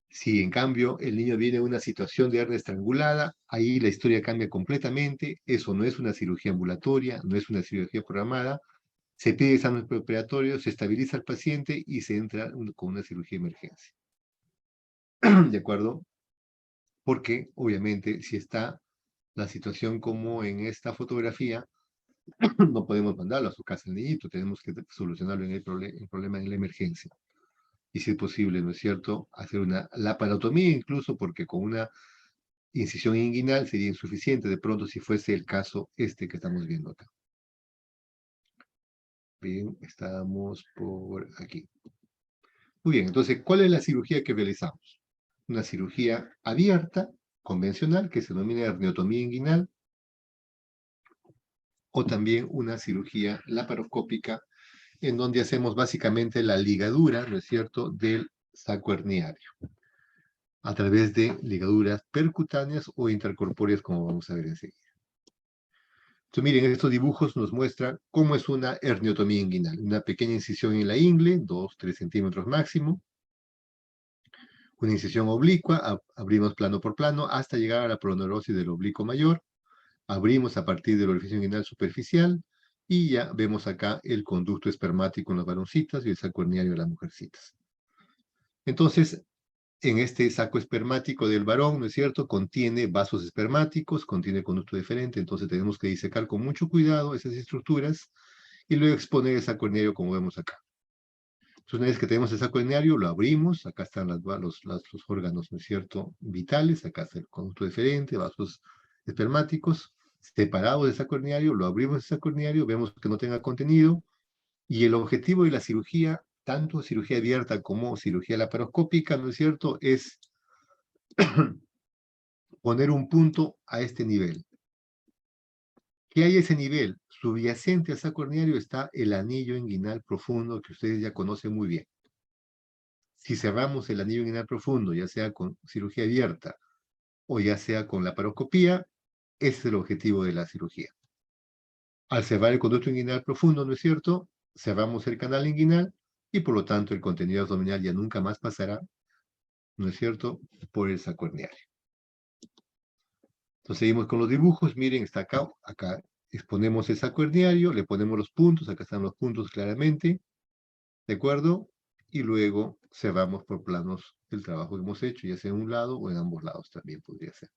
Si en cambio el niño viene de una situación de hernia estrangulada, ahí la historia cambia completamente, eso no es una cirugía ambulatoria, no es una cirugía programada, se pide exámenes preoperatorios, se estabiliza al paciente y se entra con una cirugía de emergencia. ¿De acuerdo? Porque obviamente si está la situación como en esta fotografía, no podemos mandarlo a su casa el niñito, tenemos que solucionarlo en el problema en la emergencia. Y si es posible, ¿no es cierto?, hacer una laparotomía incluso, porque con una incisión inguinal sería insuficiente de pronto si fuese el caso que estamos viendo acá. Bien, estamos por aquí. Muy bien, entonces, ¿cuál es la cirugía que realizamos? Una cirugía abierta, convencional, que se denomina herniostomía inguinal, o también una cirugía laparoscópica, en donde hacemos básicamente la ligadura, ¿no es cierto?, del saco herniario, a través de ligaduras percutáneas o intercorpóreas, como vamos a ver enseguida. Entonces, miren, estos dibujos nos muestran cómo es una herniotomía inguinal. Una pequeña incisión en la ingle, 2-3 centímetros máximo. Una incisión oblicua, abrimos plano por plano hasta llegar a la proneurosis del oblicuo mayor. Abrimos a partir del orificio inguinal superficial y ya vemos acá el conducto espermático en las varoncitas y el saco herniario de las mujercitas. Entonces, en este saco espermático del varón, ¿no es cierto?, contiene vasos espermáticos, contiene conducto deferente, entonces tenemos que disecar con mucho cuidado esas estructuras y luego exponer el saco herniario como vemos acá. Entonces, una vez que tenemos el saco herniario, lo abrimos, acá están los órganos, ¿no es cierto?, vitales, acá está el conducto deferente, vasos espermáticos, separados del saco herniario, lo abrimos el saco herniario, vemos que no tenga contenido, y el objetivo de la cirugía, tanto cirugía abierta como cirugía laparoscópica, ¿no es cierto?, es poner un punto a este nivel. ¿Qué hay a ese nivel? Subyacente al saco herniario está el anillo inguinal profundo que ustedes ya conocen muy bien. Si cerramos el anillo inguinal profundo, ya sea con cirugía abierta o ya sea con laparoscopía, ese es el objetivo de la cirugía. Al cerrar el conducto inguinal profundo, ¿no es cierto?, cerramos el canal inguinal y por lo tanto el contenido abdominal ya nunca más pasará, ¿no es cierto?, por el saco herniario. Entonces seguimos con los dibujos. Miren, está acá. Acá exponemos el saco herniario, le ponemos los puntos. Acá están los puntos claramente. ¿De acuerdo? Y luego cerramos por planos el trabajo que hemos hecho, ya sea en un lado o en ambos lados también podría ser.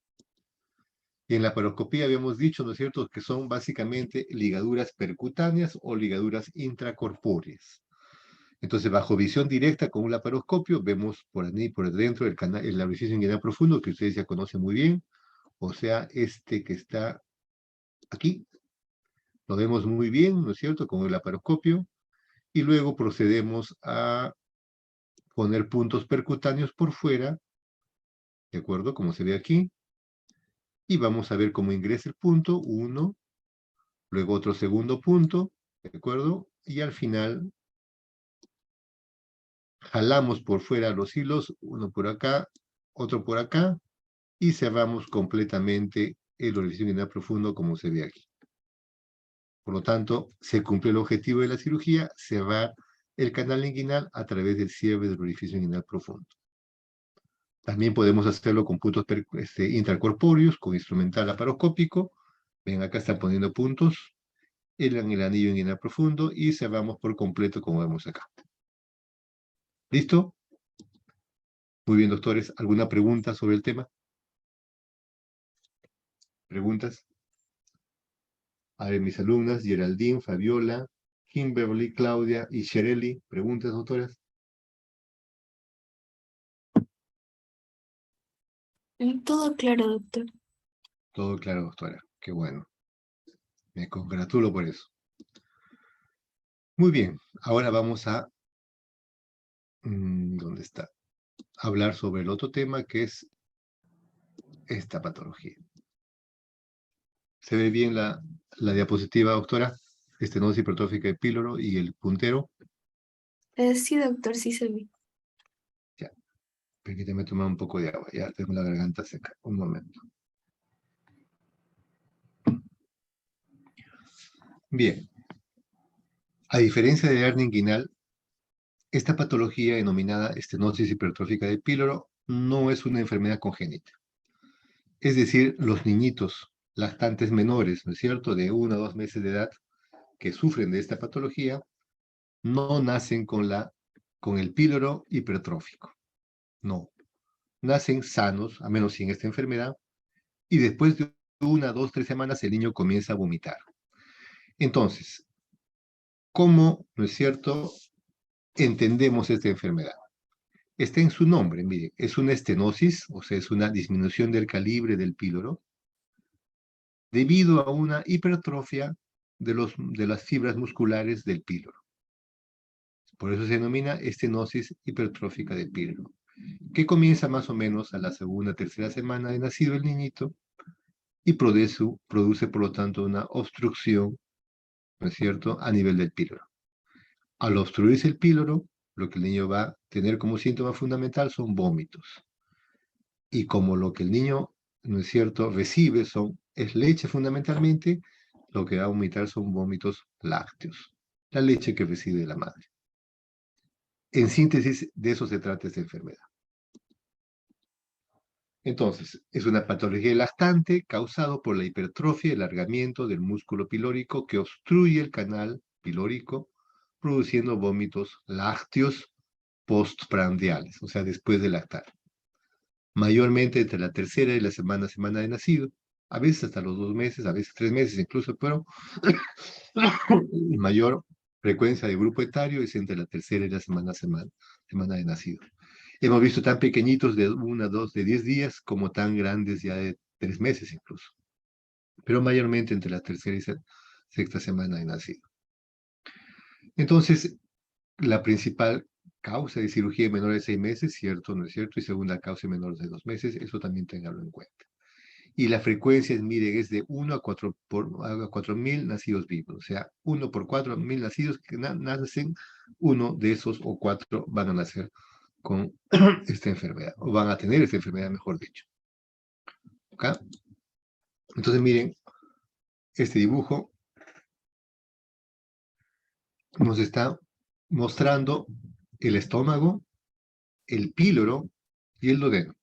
Y en la paroscopía habíamos dicho, ¿no es cierto?, que son básicamente ligaduras percutáneas o ligaduras intracorpóreas. Entonces, bajo visión directa con un laparoscopio, vemos por ahí, por dentro, el canal, el orificio inguinal profundo, que ustedes ya conocen muy bien, o sea, este que está aquí, lo vemos muy bien, ¿no es cierto?, con el laparoscopio, y luego procedemos a poner puntos percutáneos por fuera, ¿de acuerdo?, como se ve aquí, y vamos a ver cómo ingresa el punto, uno, luego otro segundo punto, ¿de acuerdo? Y al final jalamos por fuera los hilos, uno por acá, otro por acá, y cerramos completamente el orificio inguinal profundo como se ve aquí. Por lo tanto, se cumple el objetivo de la cirugía, cerrar el canal inguinal a través del cierre del orificio inguinal profundo. También podemos hacerlo con puntos intracorpóreos, con instrumental laparoscópico. Ven, acá están poniendo puntos en el anillo inguinal profundo y cerramos por completo como vemos acá. ¿Listo? Muy bien, doctores. ¿Alguna pregunta sobre el tema? ¿Preguntas? A ver, mis alumnas, Geraldine, Fabiola, Kimberly, Claudia y Sherely. ¿Preguntas, doctoras? Todo claro, doctor. Todo claro, doctora. Qué bueno. Me congratulo por eso. Muy bien. Ahora vamos a... ¿dónde está? Hablar sobre el otro tema que es esta patología. ¿Se ve bien la diapositiva, doctora? Estenosis hipertrófica de píloro y el puntero. Sí, doctor, sí se ve. Ya. Permíteme tomar un poco de agua. Ya tengo la garganta seca. Un momento. Bien. A diferencia de la hernia inguinal, esta patología denominada estenosis hipertrófica de píloro no es una enfermedad congénita. Es decir, los niñitos lactantes menores, ¿no es cierto?, de 1 a 2 meses de edad que sufren de esta patología, no nacen con el píloro hipertrófico. No. Nacen sanos, a menos sin esta enfermedad, y después de 1, 2, 3 semanas el niño comienza a vomitar. Entonces, ¿cómo, no es cierto?, entendemos esta enfermedad? Está en su nombre, mire, es una estenosis, o sea, es una disminución del calibre del píloro, debido a una hipertrofia de las fibras musculares del píloro. Por eso se denomina estenosis hipertrófica del píloro, que comienza más o menos a la segunda, tercera semana de nacido el niñito y produce por lo tanto una obstrucción, ¿no es cierto?, a nivel del píloro. Al obstruirse el píloro, lo que el niño va a tener como síntoma fundamental son vómitos. Y como lo que el niño, ¿no es cierto?, recibe es leche fundamentalmente, lo que va a vomitar son vómitos lácteos, la leche que recibe la madre. En síntesis, de eso se trata esta enfermedad. Entonces, es una patología lactante causado por la hipertrofia y el alargamiento del músculo pilórico que obstruye el canal pilórico, produciendo vómitos lácteos postprandiales, o sea, después de lactar. Mayormente entre la tercera y la semana de nacido, a veces hasta los 2 meses, a veces 3 meses incluso, pero mayor frecuencia de grupo etario es entre la tercera y la semana de nacido. Hemos visto tan pequeñitos de 1, 2, de 10 días, como tan grandes ya de 3 meses incluso. Pero mayormente entre la tercera y sexta semana de nacido. Entonces, la principal causa de cirugía en menores de 6 meses, ¿cierto? ¿No es cierto? Y segunda causa en menores de 2 meses, eso también ténganlo en cuenta. Y la frecuencia, miren, es de 1 a 4.000 nacidos vivos. O sea, 1 por 4.000 nacidos que nacen, uno de esos o 4 van a nacer con esta enfermedad, o van a tener esta enfermedad, mejor dicho. ¿Ok? Entonces, miren, este dibujo nos está mostrando el estómago, el píloro y el duodeno.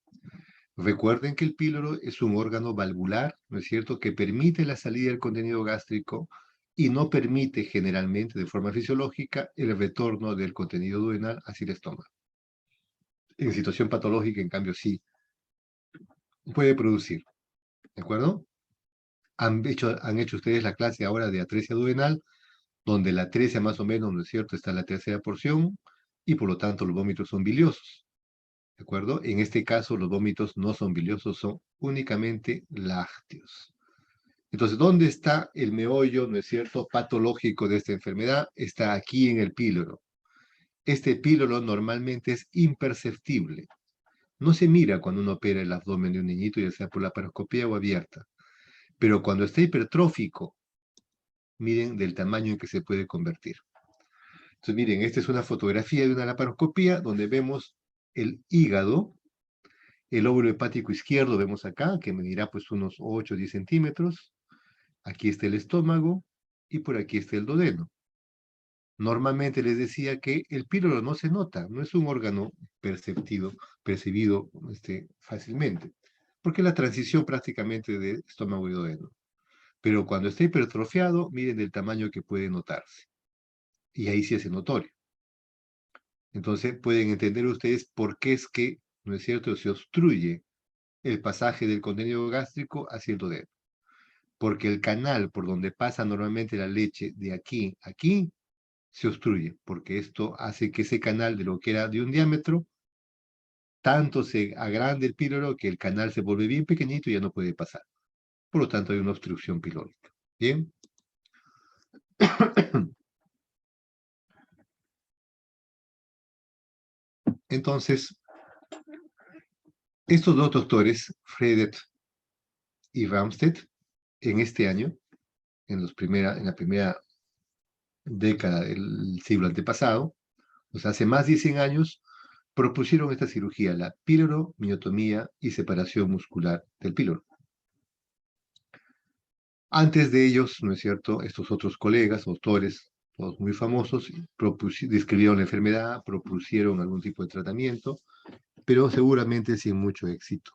Recuerden que el píloro es un órgano valvular, ¿no es cierto?, que permite la salida del contenido gástrico y no permite generalmente, de forma fisiológica, el retorno del contenido duodenal hacia el estómago. En situación patológica, en cambio, sí puede producir, ¿de acuerdo? Han hecho ustedes la clase ahora de atresia duodenal, donde la atresia más o menos, ¿no es cierto?, está en la tercera porción y por lo tanto los vómitos son biliosos, ¿de acuerdo? En este caso los vómitos no son biliosos, son únicamente lácteos. Entonces, ¿dónde está el meollo, no es cierto, patológico de esta enfermedad? Está aquí en el píloro. Este píloro normalmente es imperceptible. No se mira cuando uno opera el abdomen de un niñito, ya sea por la laparoscopía o abierta. Pero cuando está hipertrófico, miren del tamaño en que se puede convertir. Entonces, miren, esta es una fotografía de una laparoscopía donde vemos el hígado, el óvulo hepático izquierdo, vemos acá, que medirá pues unos 8 o 10 centímetros. Aquí está el estómago y por aquí está el duodeno. Normalmente les decía que el píloro no se nota, no es un órgano percibido fácilmente, porque la transición prácticamente de estómago y duodeno. Pero cuando está hipertrofiado, miren el tamaño que puede notarse. Y ahí sí es notorio. Entonces pueden entender ustedes por qué es que, ¿no es cierto?, se obstruye el pasaje del contenido gástrico hacia el duodeno. Porque el canal por donde pasa normalmente la leche de aquí a aquí se obstruye, porque esto hace que ese canal de lo que era de un diámetro, tanto se agrande el píloro que el canal se vuelve bien pequeñito y ya no puede pasar. Por lo tanto, hay una obstrucción pilórica. ¿Bien? Entonces, estos dos doctores, Fredet y Ramstedt, en este año, en la primera década del siglo antepasado, o sea, hace más de 100 años, propusieron esta cirugía, la píloro-miotomía y separación muscular del píloro. Antes de ellos, ¿no es cierto?, estos otros colegas, autores, todos muy famosos, describieron la enfermedad, propusieron algún tipo de tratamiento, pero seguramente sin mucho éxito.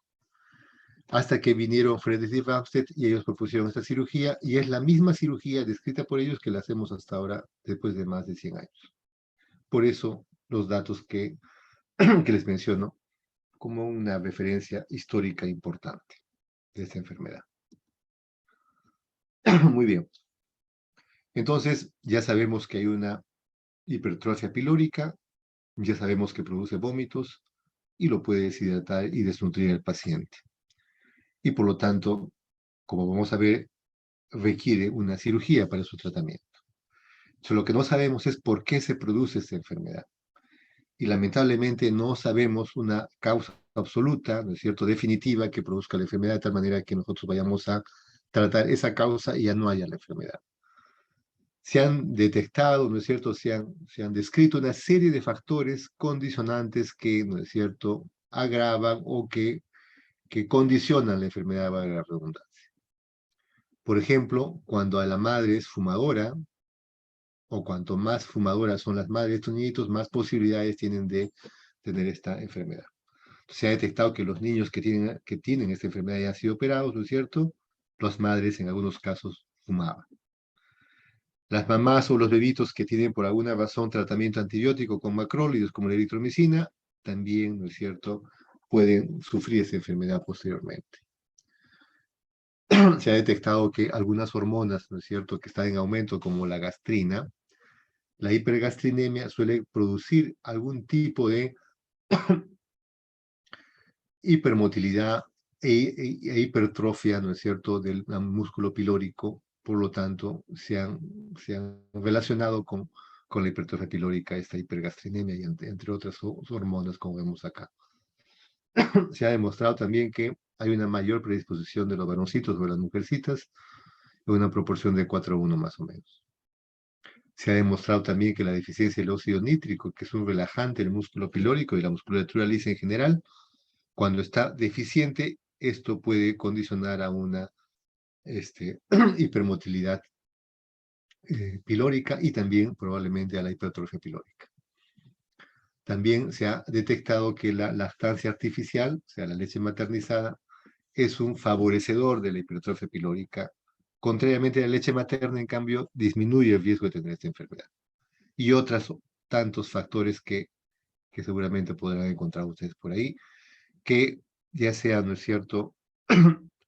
Hasta que vinieron Friedrich y Ramstedt y ellos propusieron esta cirugía, y es la misma cirugía descrita por ellos que la hacemos hasta ahora, después de más de 100 años. Por eso, los datos que les menciono como una referencia histórica importante de esta enfermedad. Muy bien. Entonces, ya sabemos que hay una hipertrofia pilórica, ya sabemos que produce vómitos y lo puede deshidratar y desnutrir al paciente. Y por lo tanto, como vamos a ver, requiere una cirugía para su tratamiento. Entonces, lo que no sabemos es por qué se produce esta enfermedad. Y lamentablemente no sabemos una causa absoluta, ¿no es cierto?, definitiva, que produzca la enfermedad de tal manera que nosotros vayamos a tratar esa causa y ya no haya la enfermedad. Se han detectado, ¿no es cierto?, se han descrito una serie de factores condicionantes que, ¿no es cierto?, agravan o que condicionan la enfermedad, valga la redundancia. Por ejemplo, cuando a la madre es fumadora, o cuanto más fumadoras son las madres de estos niñitos, más posibilidades tienen de tener esta enfermedad. Se ha detectado que los niños que tienen esta enfermedad ya han sido operados, ¿no es cierto? Las madres en algunos casos fumaban. Las mamás o los bebitos que tienen por alguna razón tratamiento antibiótico con macrólidos como la eritromicina, también, ¿no es cierto?, pueden sufrir esa enfermedad posteriormente. Se ha detectado que algunas hormonas, ¿no es cierto?, que están en aumento como la gastrina, la hipergastrinemia suele producir algún tipo de hipermotilidad e hipertrofia, ¿no es cierto?, del músculo pilórico. Por lo tanto, se han relacionado con la hipertrofia pilórica, esta hipergastrinemia, y entre otras hormonas, como vemos acá. Se ha demostrado también que hay una mayor predisposición de los varoncitos o de las mujercitas, en una proporción de 4:1 más o menos. Se ha demostrado también que la deficiencia del óxido nítrico, que es un relajante del músculo pilórico y la musculatura lisa en general, cuando está deficiente, esto puede condicionar a una hipermotilidad pilórica y también probablemente a la hipertrofia pilórica. también se ha detectado que la lactancia artificial, o sea, la leche maternizada, es un favorecedor de la hipertrofia pilórica. Contrariamente a la leche materna, en cambio, disminuye el riesgo de tener esta enfermedad. Y otros tantos factores que seguramente podrán encontrar ustedes por ahí, que ya sea, ¿no es cierto?,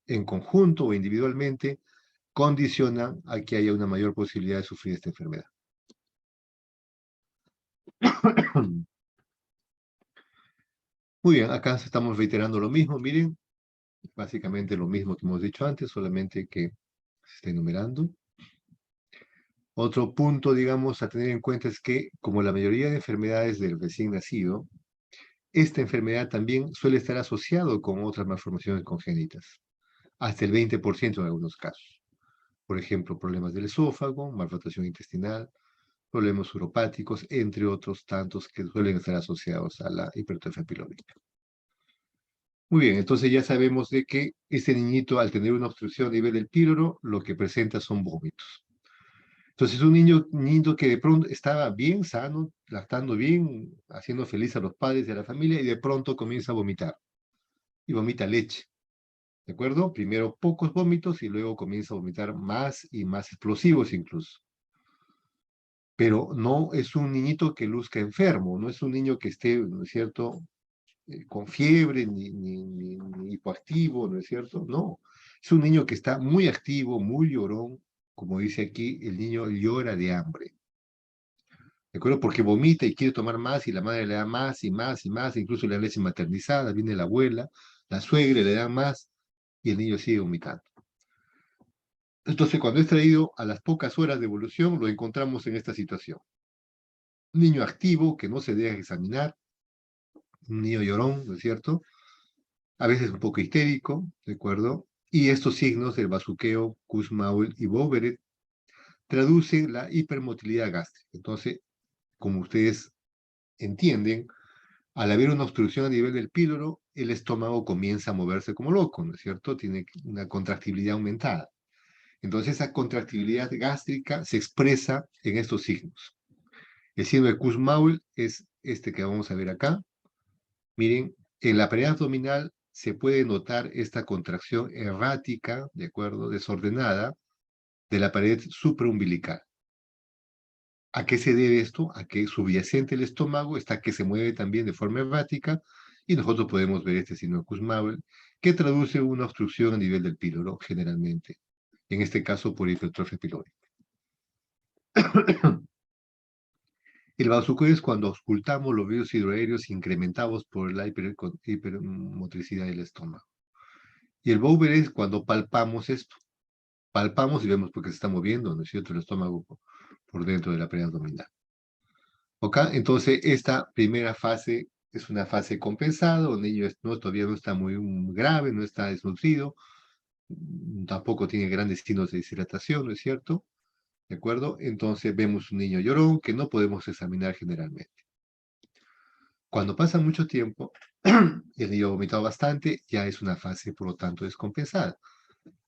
en conjunto o individualmente, condicionan a que haya una mayor posibilidad de sufrir esta enfermedad. Muy bien, acá estamos reiterando lo mismo, miren, básicamente lo mismo que hemos dicho antes, solamente que se está enumerando. Otro punto, digamos, a tener en cuenta es que, como la mayoría de enfermedades del recién nacido, esta enfermedad también suele estar asociado con otras malformaciones congénitas, hasta el 20% en algunos casos. Por ejemplo, problemas del esófago, malformación intestinal, problemas uropáticos, entre otros tantos que suelen estar asociados a la hipertrofia pilórica. Muy bien, entonces ya sabemos de que este niñito, al tener una obstrucción a nivel del píloro, lo que presenta son vómitos. Entonces, un niño que de pronto estaba bien sano, lactando bien, haciendo feliz a los padres y a la familia, y de pronto comienza a vomitar. Y vomita leche. ¿De acuerdo? Primero pocos vómitos y luego comienza a vomitar más y más explosivos incluso. Pero no es un niñito que luzca enfermo, no es un niño que esté, ¿no es cierto?, con fiebre, ni hipoactivo, ¿no es cierto? No. Es un niño que está muy activo, muy llorón. Como dice aquí, el niño llora de hambre. ¿De acuerdo? Porque vomita y quiere tomar más y la madre le da más y más y más, incluso le da leche maternizada, viene la abuela, la suegra le da más y el niño sigue vomitando. Entonces, cuando es traído a las pocas horas de evolución, lo encontramos en esta situación. Un niño activo que no se deja examinar, un niño llorón, ¿no es cierto? A veces un poco histérico, ¿de acuerdo? Y estos signos del bazuqueo, Kussmaul y Boveret traducen la hipermotilidad gástrica. Entonces, como ustedes entienden, al haber una obstrucción a nivel del píloro, el estómago comienza a moverse como loco, ¿no es cierto? Tiene una contractibilidad aumentada. Entonces, esa contractibilidad gástrica se expresa en estos signos. El signo de Kussmaul es este que vamos a ver acá. Miren, en la pared abdominal se puede notar esta contracción errática, ¿de acuerdo?, desordenada, de la pared supraumbilical. ¿A qué se debe esto? A que subyacente el estómago está que se mueve también de forma errática y nosotros podemos ver este signo de Kussmaul, que traduce una obstrucción a nivel del píloro, generalmente, en este caso por hipertrofia pilórica. El bazuco es cuando ocultamos los ríos hidroaéreos incrementados por la hipermotricidad del estómago. Y el Bowber es cuando palpamos esto. Palpamos y vemos porque se está moviendo, ¿no es cierto?, el estómago por dentro de la pared abdominal. ¿Ok? Entonces, esta primera fase es una fase compensada, el niño todavía no está muy grave, no está desnutrido, tampoco tiene grandes signos de deshidratación, ¿no es cierto? ¿De acuerdo? Entonces vemos un niño llorón que no podemos examinar generalmente. Cuando pasa mucho tiempo, el niño ha vomitado bastante, ya es una fase, por lo tanto, descompensada.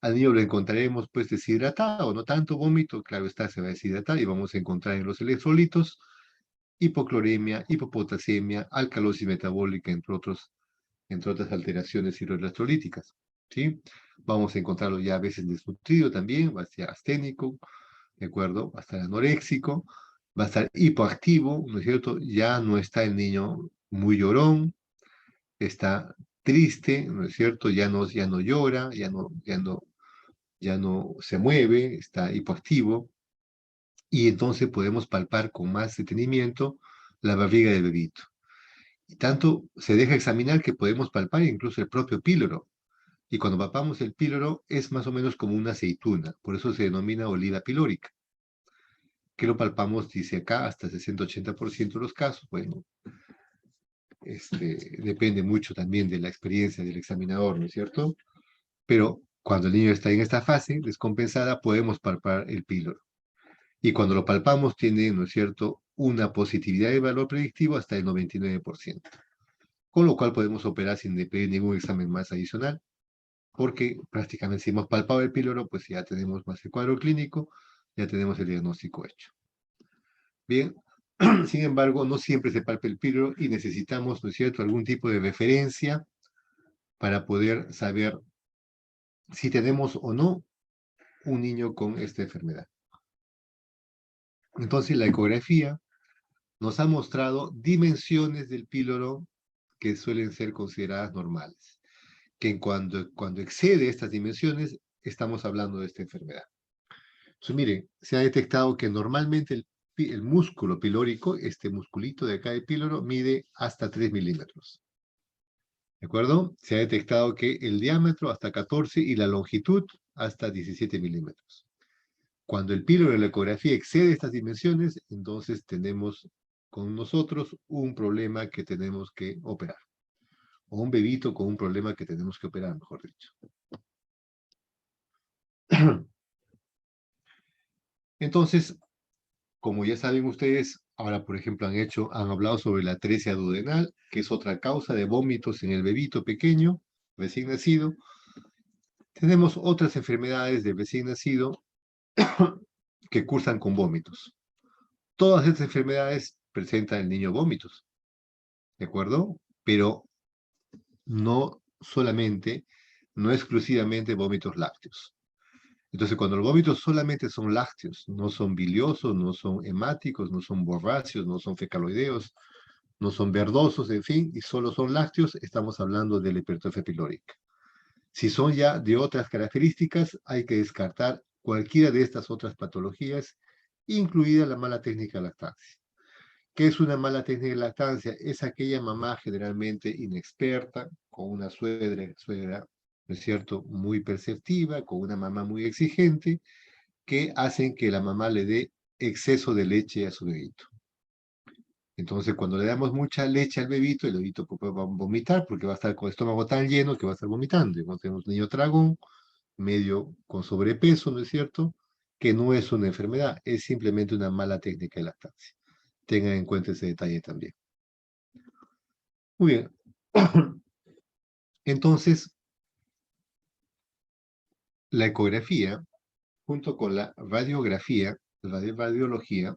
Al niño lo encontraremos pues deshidratado, no tanto vómito, claro está, se va a deshidratar y vamos a encontrar en los electrolitos hipocloremia, hipopotasemia, alcalosis metabólica, entre otras alteraciones hidroelectrolíticas, ¿sí? Vamos a encontrarlo ya a veces desnutrido también, va a estar asténico, ¿de acuerdo? Va a estar anoréxico, va a estar hipoactivo, ¿no es cierto? Ya no está el niño muy llorón, está triste, ¿no es cierto? Ya no llora, ya no se mueve, está hipoactivo, y entonces podemos palpar con más detenimiento la barriga del bebito. Y tanto se deja examinar que podemos palpar incluso el propio píloro. Y cuando palpamos el píloro es más o menos como una aceituna, por eso se denomina oliva pilórica. Que lo palpamos, dice acá, hasta 60-80% de los casos. Bueno, depende mucho también de la experiencia del examinador, ¿no es cierto? Pero cuando el niño está en esta fase descompensada, podemos palpar el píloro. Y cuando lo palpamos, tiene, ¿no es cierto?, una positividad de valor predictivo hasta el 99%. Con lo cual podemos operar sin pedir ningún examen más adicional, porque prácticamente si hemos palpado el píloro, pues ya tenemos más el cuadro clínico, ya tenemos el diagnóstico hecho. Bien, Sin embargo, no siempre se palpa el píloro y necesitamos, ¿no es cierto?, algún tipo de referencia para poder saber si tenemos o no un niño con esta enfermedad. Entonces, la ecografía nos ha mostrado dimensiones del píloro que suelen ser consideradas normales, que cuando excede estas dimensiones, estamos hablando de esta enfermedad. Entonces, miren, se ha detectado que normalmente el músculo pilórico, este musculito de acá del píloro, mide hasta 3 milímetros. ¿De acuerdo? Se ha detectado que el diámetro hasta 14 y la longitud hasta 17 milímetros. Cuando el píloro de la ecografía excede estas dimensiones, entonces tenemos con nosotros un problema que tenemos que operar. O un bebito con un problema que tenemos que operar, mejor dicho. Entonces, como ya saben ustedes, ahora por ejemplo han hablado sobre la atresia duodenal, que es otra causa de vómitos en el bebito pequeño, recién nacido. Tenemos otras enfermedades del recién nacido que cursan con vómitos. Todas estas enfermedades presentan el niño vómitos, ¿de acuerdo? Pero no solamente, no exclusivamente vómitos lácteos. Entonces, cuando los vómitos solamente son lácteos, no son biliosos, no son hemáticos, no son borráceos, no son fecaloideos, no son verdosos, en fin, y solo son lácteos, estamos hablando de la hipertrofia pilórica. Si son ya de otras características, hay que descartar cualquiera de estas otras patologías, incluida la mala técnica de lactancia. ¿Qué es una mala técnica de lactancia? Es aquella mamá generalmente inexperta, con una suegra, ¿no es cierto?, muy perceptiva, con una mamá muy exigente, que hacen que la mamá le dé exceso de leche a su bebito. Entonces, cuando le damos mucha leche al bebito, el bebito va a vomitar porque va a estar con el estómago tan lleno que va a estar vomitando. Y cuando tenemos un niño tragón, medio con sobrepeso, ¿no es cierto?, que no es una enfermedad, es simplemente una mala técnica de lactancia. Tengan en cuenta ese detalle también. Muy bien. Entonces, la ecografía, junto con la radiografía, la radiología,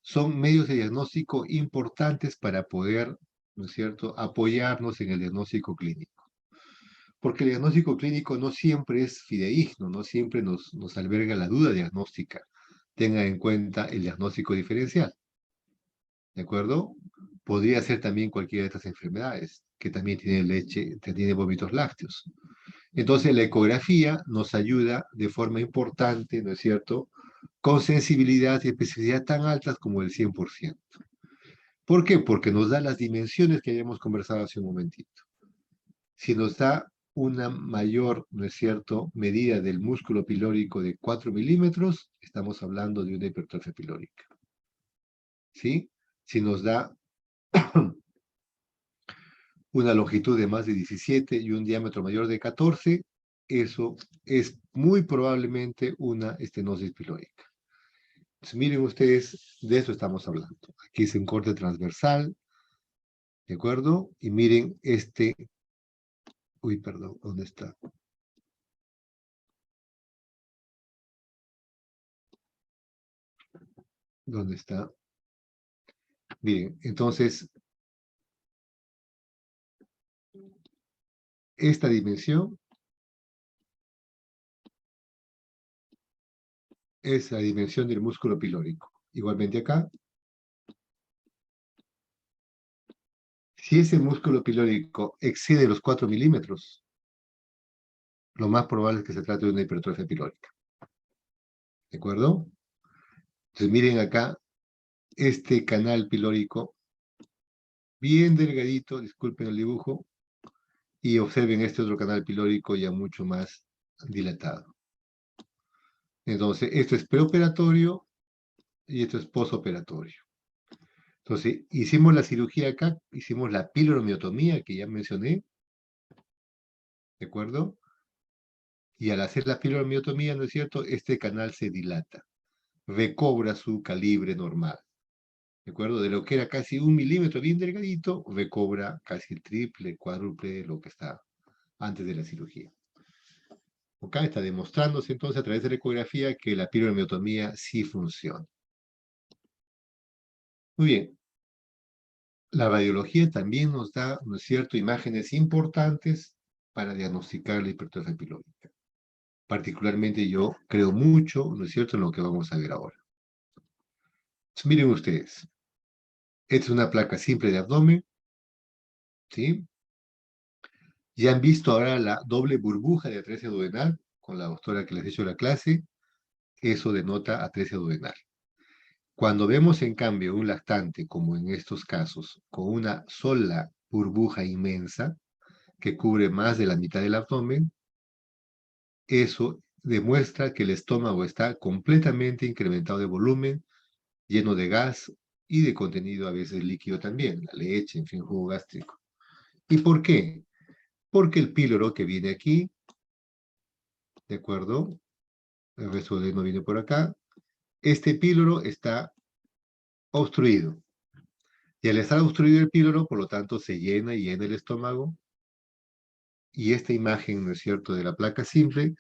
son medios de diagnóstico importantes para poder, ¿no es cierto?, apoyarnos en el diagnóstico clínico. Porque el diagnóstico clínico no siempre es fidedigno, no siempre nos alberga la duda diagnóstica. Tengan en cuenta el diagnóstico diferencial. ¿De acuerdo? Podría ser también cualquiera de estas enfermedades, que también tiene leche, que tiene vómitos lácteos. Entonces, la ecografía nos ayuda de forma importante, ¿no es cierto?, con sensibilidad y especificidad tan altas como el 100%. ¿Por qué? Porque nos da las dimensiones que habíamos conversado hace un momentito. Si nos da una mayor, ¿no es cierto?, medida del músculo pilórico de 4 milímetros, estamos hablando de una hipertrofia pilórica. ¿Sí? Si nos da una longitud de más de 17 y un diámetro mayor de 14, eso es muy probablemente una estenosis pilórica. Entonces, miren ustedes, de eso estamos hablando. Aquí es un corte transversal, ¿de acuerdo? Y miren uy, perdón, ¿dónde está? ¿Dónde está? Miren, entonces, esta dimensión es la dimensión del músculo pilórico. Igualmente acá, si ese músculo pilórico excede los 4 milímetros, lo más probable es que se trate de una hipertrofia pilórica. ¿De acuerdo? Entonces miren acá, este canal pilórico, bien delgadito, disculpen el dibujo, y observen este otro canal pilórico ya mucho más dilatado. Entonces, esto es preoperatorio y esto es posoperatorio. Entonces, hicimos la cirugía acá, hicimos la piloromiotomía que ya mencioné, ¿de acuerdo? Y al hacer la piloromiotomía, ¿no es cierto?, este canal se dilata, recobra su calibre normal, ¿de acuerdo? De lo que era casi 1 milímetro bien delgadito, recobra casi el triple, cuádruple de lo que estaba antes de la cirugía. Acá está demostrándose entonces a través de la ecografía que la piloromiotomía sí funciona. Muy bien. La radiología también nos da, ¿no es cierto?, imágenes importantes para diagnosticar la hipertrofia pilórica. Particularmente yo creo mucho, ¿no es cierto?, en lo que vamos a ver ahora. Entonces, miren ustedes. Esta es una placa simple de abdomen, ¿sí? Ya han visto ahora la doble burbuja de atresia duodenal con la doctora que les ha hecho la clase. Eso denota atresia duodenal. Cuando vemos, en cambio, un lactante, como en estos casos, con una sola burbuja inmensa que cubre más de la mitad del abdomen, eso demuestra que el estómago está completamente incrementado de volumen, lleno de gas y de contenido a veces líquido también, la leche, en fin, jugo gástrico. ¿Y por qué? Porque el píloro que viene aquí, ¿de acuerdo? El resto de no viene por acá. Este píloro está obstruido. Y al estar obstruido el píloro, por lo tanto, se llena y llena el estómago. Y esta imagen, ¿no es cierto?, de la placa simple,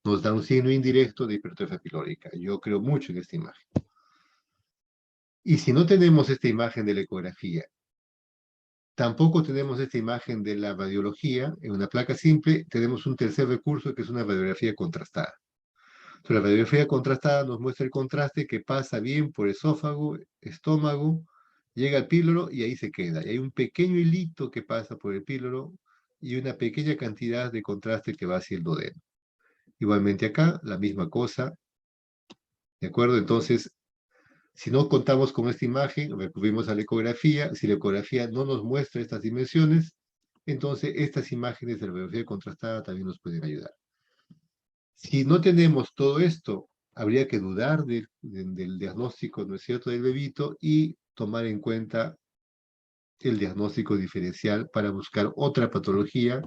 nos da un signo indirecto de hipertrofia pilórica. Yo creo mucho en esta imagen. Y si no tenemos esta imagen de la ecografía, tampoco tenemos esta imagen de la radiología, en una placa simple, tenemos un tercer recurso que es una radiografía contrastada. Entonces, la radiografía contrastada nos muestra el contraste que pasa bien por esófago, estómago, llega al píloro y ahí se queda. Y hay un pequeño hilito que pasa por el píloro y una pequeña cantidad de contraste que va hacia el duodeno. Igualmente acá, la misma cosa. ¿De acuerdo? Entonces, si no contamos con esta imagen, recurrimos a la ecografía. Si la ecografía no nos muestra estas dimensiones, entonces estas imágenes de la radiografía contrastada también nos pueden ayudar. Si no tenemos todo esto, habría que dudar del diagnóstico, ¿no es cierto?, del bebito y tomar en cuenta el diagnóstico diferencial para buscar otra patología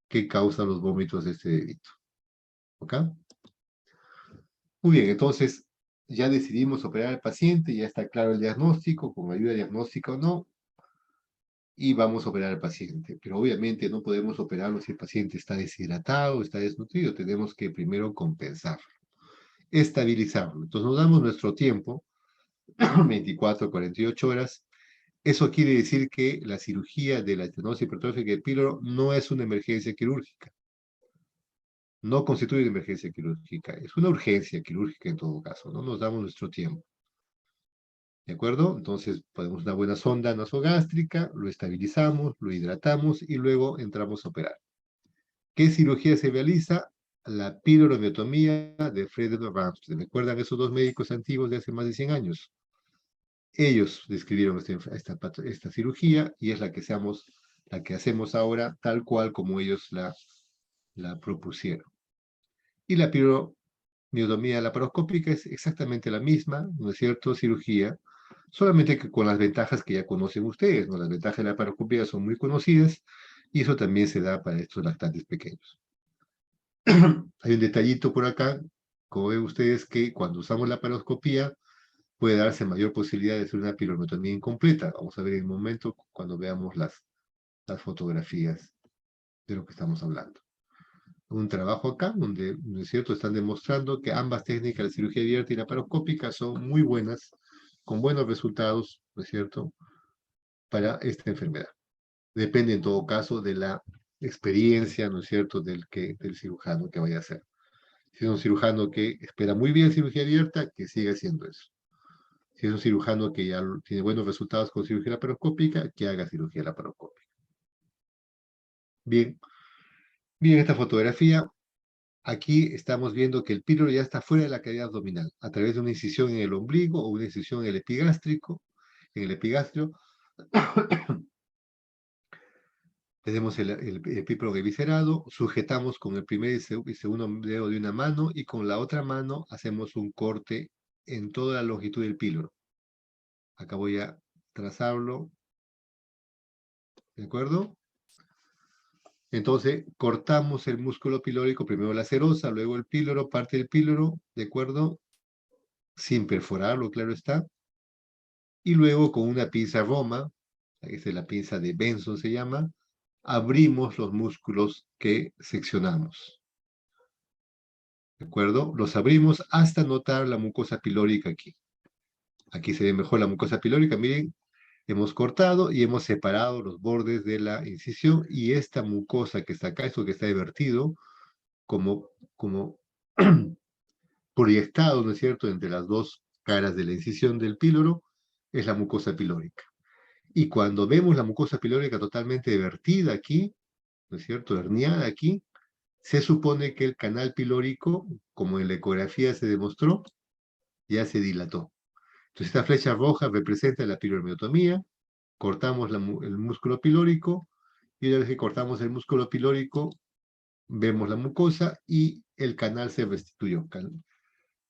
que causa los vómitos de este bebito. ¿Ok? Muy bien, entonces ya decidimos operar al paciente, ya está claro el diagnóstico, con ayuda diagnóstica o no, y vamos a operar al paciente. Pero obviamente no podemos operarlo si el paciente está deshidratado, está desnutrido, tenemos que primero compensarlo, estabilizarlo. Entonces nos damos nuestro tiempo, 24 a 48 horas. Eso quiere decir que la cirugía de la estenosis hipertrófica del píloro no es una emergencia quirúrgica. No constituye una emergencia quirúrgica, es una urgencia quirúrgica en todo caso, ¿no? Nos damos nuestro tiempo. ¿De acuerdo? Entonces ponemos una buena sonda nasogástrica, lo estabilizamos, lo hidratamos y luego entramos a operar. ¿Qué cirugía se realiza? La piloromiotomía de Frederick Ramsay. ¿Recuerdan esos dos médicos antiguos de hace más de 100 años? Ellos describieron esta cirugía y es la que hacemos ahora tal cual como ellos la propusieron. Y la piloromiotomía laparoscópica es exactamente la misma, ¿no es cierto?, cirugía, solamente que con las ventajas que ya conocen ustedes, ¿no? Las ventajas de la laparoscopia son muy conocidas y eso también se da para estos lactantes pequeños. Hay un detallito por acá, como ven ustedes, que cuando usamos la laparoscopia puede darse mayor posibilidad de hacer una piloromiotomía incompleta. Vamos a ver en un momento cuando veamos las fotografías de lo que estamos hablando. Un trabajo acá donde, ¿no es cierto?, están demostrando que ambas técnicas, la cirugía abierta y la laparoscópica, son muy buenas, con buenos resultados, ¿no es cierto?, para esta enfermedad. Depende en todo caso de la experiencia, ¿no es cierto?, del cirujano que vaya a hacer. Si es un cirujano que espera muy bien cirugía abierta, que siga haciendo eso. Si es un cirujano que ya tiene buenos resultados con cirugía laparoscópica, que haga cirugía laparoscópica. Bien, miren esta fotografía. Aquí estamos viendo que el píloro ya está fuera de la cavidad abdominal, a través de una incisión en el ombligo o una incisión en el epigastrio. Tenemos el epíprobe eviscerado, sujetamos con el primer y segundo dedo de una mano y con la otra mano hacemos un corte en toda la longitud del píloro. Acá voy a trazarlo, ¿de acuerdo? Entonces, cortamos el músculo pilórico, primero la serosa, luego el píloro, parte del píloro, ¿de acuerdo? Sin perforarlo, claro está. Y luego con una pinza Roma, esta es la pinza de Benson se llama, abrimos los músculos que seccionamos. ¿De acuerdo? Los abrimos hasta notar la mucosa pilórica aquí. Aquí se ve mejor la mucosa pilórica, miren, hemos cortado y hemos separado los bordes de la incisión y esta mucosa que está acá, esto que está divertido, como proyectado, ¿no es cierto?, entre las dos caras de la incisión del píloro, es la mucosa pilórica. Y cuando vemos la mucosa pilórica totalmente vertida aquí, ¿no es cierto?, herniada aquí, se supone que el canal pilórico, como en la ecografía se demostró, ya se dilató. Entonces esta flecha roja representa la piloromiotomía, cortamos el músculo pilórico, y una vez que cortamos el músculo pilórico, vemos la mucosa y el canal se restituyó.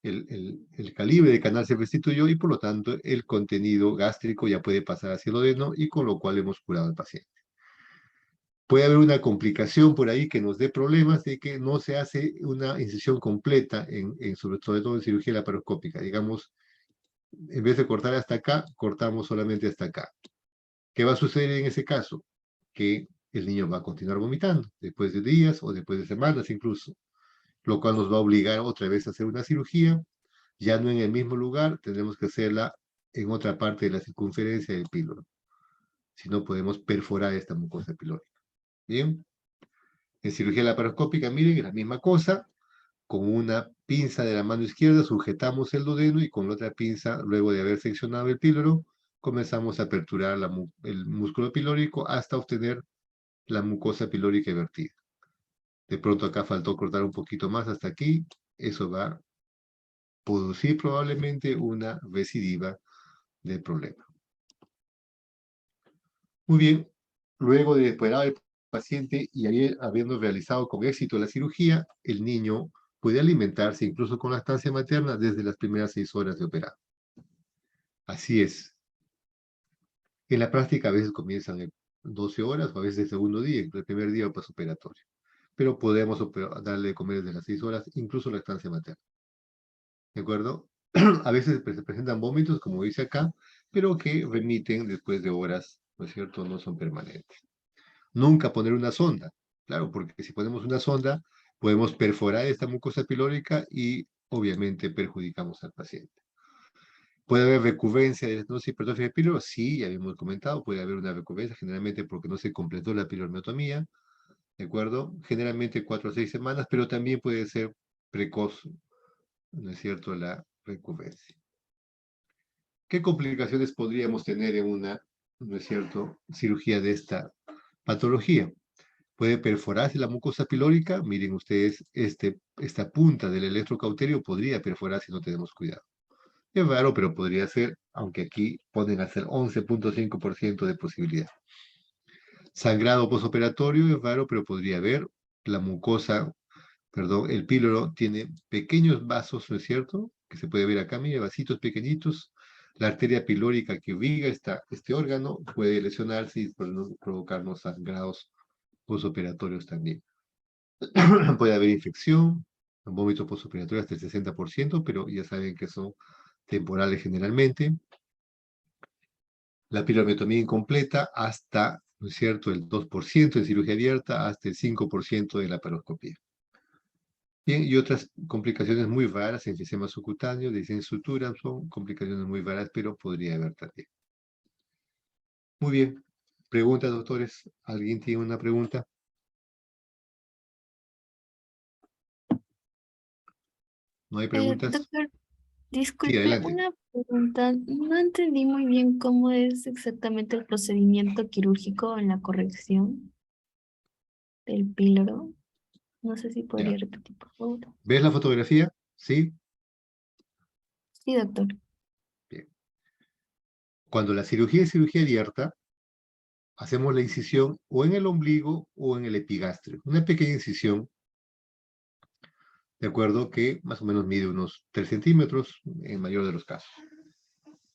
El calibre de canal se restituyó y por lo tanto el contenido gástrico ya puede pasar hacia el duodeno y con lo cual hemos curado al paciente. Puede haber una complicación por ahí que nos dé problemas de que no se hace una incisión completa, sobre todo en cirugía laparoscópica. Digamos, en vez de cortar hasta acá, cortamos solamente hasta acá. ¿Qué va a suceder en ese caso? Que el niño va a continuar vomitando después de días o después de semanas incluso, lo cual nos va a obligar otra vez a hacer una cirugía, ya no en el mismo lugar, tendremos que hacerla en otra parte de la circunferencia del píloro. Si no, podemos perforar esta mucosa pilórica. Bien. En cirugía laparoscópica, miren, es la misma cosa. Con una pinza de la mano izquierda sujetamos el duodeno y con la otra pinza, luego de haber seccionado el píloro, comenzamos a aperturar el músculo pilórico hasta obtener la mucosa pilórica vertida. De pronto acá faltó cortar un poquito más hasta aquí. Eso va a producir probablemente una recidiva del problema. Muy bien. Luego de operar el paciente y habiendo realizado con éxito la cirugía, el niño puede alimentarse incluso con lactancia materna desde las primeras 6 horas de operar. Así es. En la práctica a veces comienzan en 12 horas o a veces el segundo día, el primer día postoperatorio. Pero podemos darle de comer desde las 6 horas, incluso lactancia materna. ¿De acuerdo? A veces se presentan vómitos, como dice acá, pero que remiten después de horas, ¿no es cierto? No son permanentes. Nunca poner una sonda, claro, porque si ponemos una sonda, podemos perforar esta mucosa pilórica y obviamente perjudicamos al paciente. ¿Puede haber recurrencia de estenosis hipertrófica del píloro? Sí, ya habíamos comentado, puede haber una recurrencia, generalmente porque no se completó la piloromiotomía, ¿de acuerdo? Generalmente 4 a 6 semanas, pero también puede ser precoz, ¿no es cierto?, la recurrencia. ¿Qué complicaciones podríamos tener en una, ¿no es cierto?, cirugía de esta patología? Puede perforarse la mucosa pilórica. Miren ustedes, esta punta del electrocauterio podría perforar si no tenemos cuidado. Es raro, pero podría ser, aunque aquí ponen a ser 11.5% de posibilidad. Sangrado postoperatorio es raro, pero podría haber. La mucosa, perdón, el píloro tiene pequeños vasos, ¿no es cierto? Que se puede ver acá, mire, vasitos pequeñitos. La arteria pilórica que irriga este órgano puede lesionarse y provocarnos sangrados postoperatorios también. Puede haber infección, vómito postoperatorio hasta el 60%, pero ya saben que son temporales generalmente. La piloromiotomía incompleta hasta, ¿no es cierto?, el 2% en cirugía abierta, hasta el 5% de la laparoscopía. Bien, y otras complicaciones muy raras, enfisema subcutáneo, de sutura, son complicaciones muy raras, pero podría haber también. Muy bien. Preguntas, doctores. ¿Alguien tiene una pregunta? ¿No hay preguntas? Doctor, Sí, disculpe, adelante. una pregunta. No entendí muy bien cómo es exactamente el procedimiento quirúrgico en la corrección del píloro. No sé si podría Ya. repetir, por favor. ¿Ves la fotografía? Sí. Sí, doctor. Bien. Cuando la cirugía es cirugía abierta, hacemos la incisión o en el ombligo o en el epigastrio. Una pequeña incisión, de acuerdo, que más o menos mide unos 3 centímetros en mayor de los casos.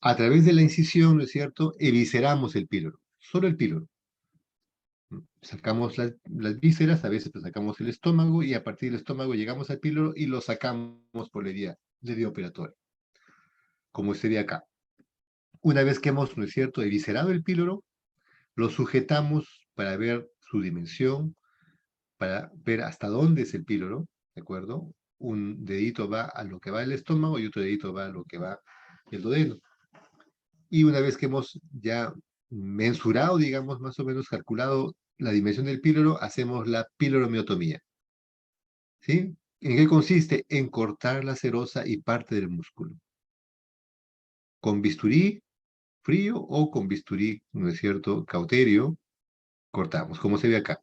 A través de la incisión, ¿no es cierto?, evisceramos el píloro, solo el píloro. Sacamos las vísceras, a veces pues sacamos el estómago y a partir del estómago llegamos al píloro y lo sacamos por la vía operatoria, como sería acá. Una vez que hemos, ¿no es cierto?, eviscerado el píloro, lo sujetamos para ver su dimensión, para ver hasta dónde es el píloro, ¿de acuerdo? Un dedito va a lo que va el estómago y otro dedito va a lo que va el duodeno. Y una vez que hemos ya mensurado, digamos, más o menos calculado la dimensión del píloro, hacemos la piloromiotomía. ¿Sí? ¿En qué consiste? En cortar la serosa y parte del músculo. Con bisturí frío o con bisturí, ¿no es cierto?, cauterio, cortamos, como se ve acá.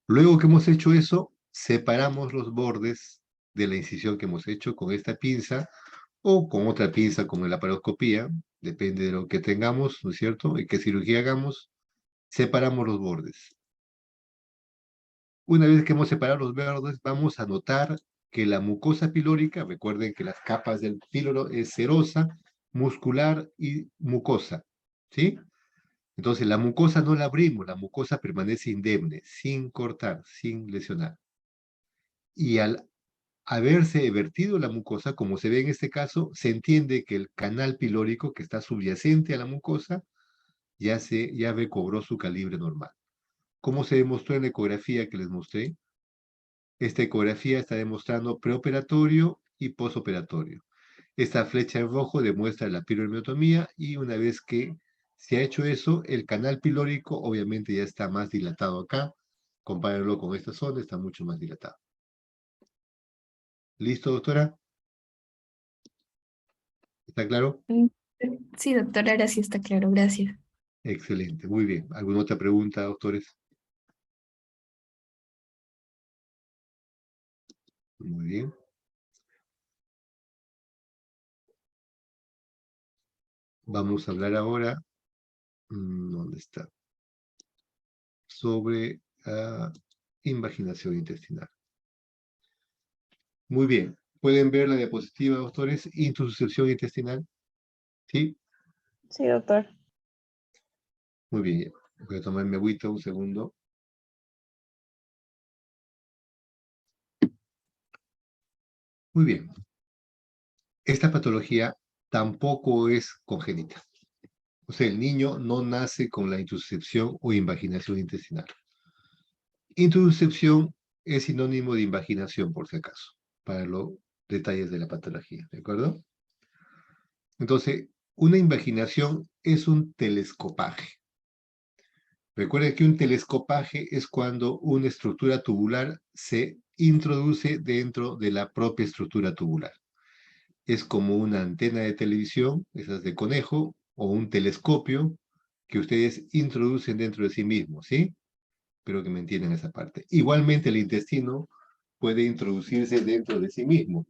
Luego que hemos hecho eso, separamos los bordes de la incisión que hemos hecho con esta pinza o con otra pinza como en la laparoscopía, depende de lo que tengamos, ¿no es cierto?, y qué cirugía hagamos, separamos los bordes. Una vez que hemos separado los bordes, vamos a notar que la mucosa pilórica, recuerden que las capas del píloro es serosa, muscular y mucosa, ¿sí? Entonces, la mucosa no la abrimos, la mucosa permanece indemne, sin cortar, sin lesionar. Y al haberse vertido la mucosa, como se ve en este caso, se entiende que el canal pilórico que está subyacente a la mucosa ya recobró su calibre normal. ¿Cómo se demostró en la ecografía que les mostré? Esta ecografía está demostrando preoperatorio y posoperatorio. Esta flecha en rojo demuestra la piloromiotomía y una vez que se ha hecho eso, el canal pilórico obviamente ya está más dilatado acá. Compárenlo con esta zona, está mucho más dilatado. ¿Listo, doctora? ¿Está claro? Mm, Sí, doctora, ahora sí está claro, gracias. Excelente, muy bien. ¿Alguna otra pregunta, doctores? Muy bien. Vamos a hablar ahora, ¿dónde está? Sobre invaginación intestinal. Muy bien. ¿Pueden ver la diapositiva, doctores? Intususcepción intestinal. ¿Sí? Sí, doctor. Muy bien. Voy a tomarme agüita un segundo. Muy bien. Esta patología tampoco es congénita. O sea, el niño no nace con la intususcepción o invaginación intestinal. Intususcepción es sinónimo de invaginación, por si acaso, para los detalles de la patología, ¿de acuerdo? Entonces, una invaginación es un telescopaje. Recuerden que un telescopaje es cuando una estructura tubular se introduce dentro de la propia estructura tubular. Es como una antena de televisión, esas de conejo, o un telescopio que ustedes introducen dentro de sí mismos, ¿sí? Espero que me entiendan esa parte. Igualmente el intestino puede introducirse dentro de sí mismo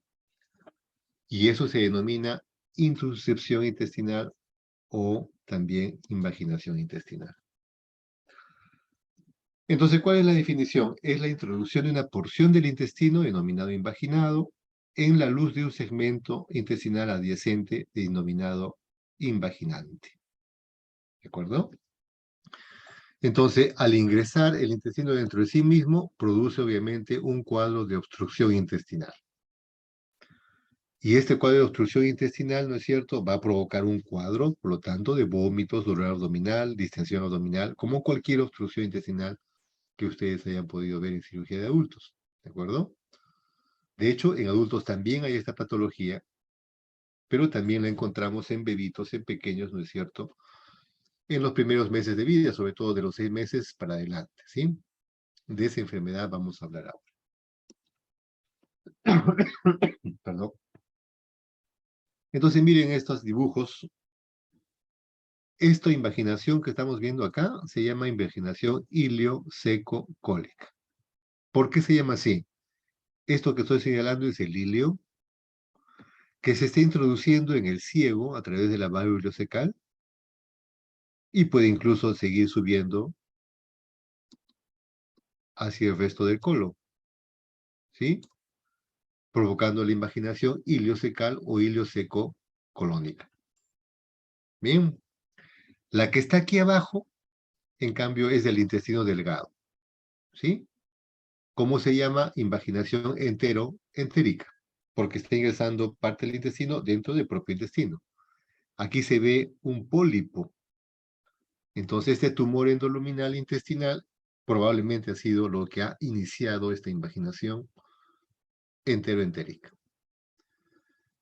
y eso se denomina intussuscepción intestinal o también invaginación intestinal. Entonces, ¿cuál es la definición? Es la introducción de una porción del intestino, denominado invaginado, en la luz de un segmento intestinal adyacente, denominado invaginante. ¿De acuerdo? Entonces, al ingresar el intestino dentro de sí mismo, produce obviamente un cuadro de obstrucción intestinal. Y este cuadro de obstrucción intestinal, ¿no es cierto?, va a provocar un cuadro, por lo tanto, de vómitos, dolor abdominal, distensión abdominal, como cualquier obstrucción intestinal que ustedes hayan podido ver en cirugía de adultos, ¿de acuerdo? De hecho, en adultos también hay esta patología, pero también la encontramos en bebitos, en pequeños, ¿no es cierto?, en los primeros meses de vida, sobre todo de los 6 meses para adelante, ¿sí? De esa enfermedad vamos a hablar ahora. Perdón. Entonces, miren estos dibujos. Esta invaginación que estamos viendo acá se llama invaginación ilio-seco-cólica. ¿Por qué se llama así? Esto que estoy señalando es el ilio, que se está introduciendo en el ciego a través de la válvula ileocecal y puede incluso seguir subiendo hacia el resto del colon, ¿sí? Provocando la invaginación iliocecal o ilioseco-colónica. Bien, la que está aquí abajo, en cambio, es del intestino delgado, ¿sí? ¿Cómo se llama? Invaginación entérica, porque está ingresando parte del intestino dentro del propio intestino. Aquí se ve un pólipo. Entonces, este tumor endoluminal intestinal probablemente ha sido lo que ha iniciado esta invaginación entérica.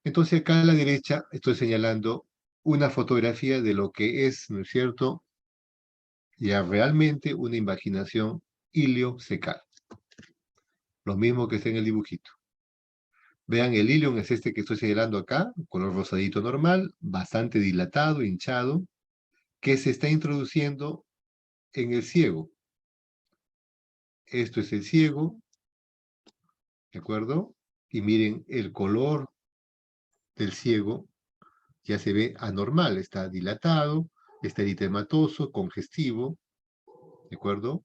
Entonces, acá a la derecha estoy señalando una fotografía de lo que es, ¿no es cierto?, ya realmente una invaginación iliocecal. Lo mismo que está en el dibujito. Vean, el ilion es este que estoy señalando acá, color rosadito normal, bastante dilatado, hinchado, que se está introduciendo en el ciego. Esto es el ciego, ¿de acuerdo? Y miren, el color del ciego ya se ve anormal, está dilatado, está eritematoso, congestivo, ¿de acuerdo?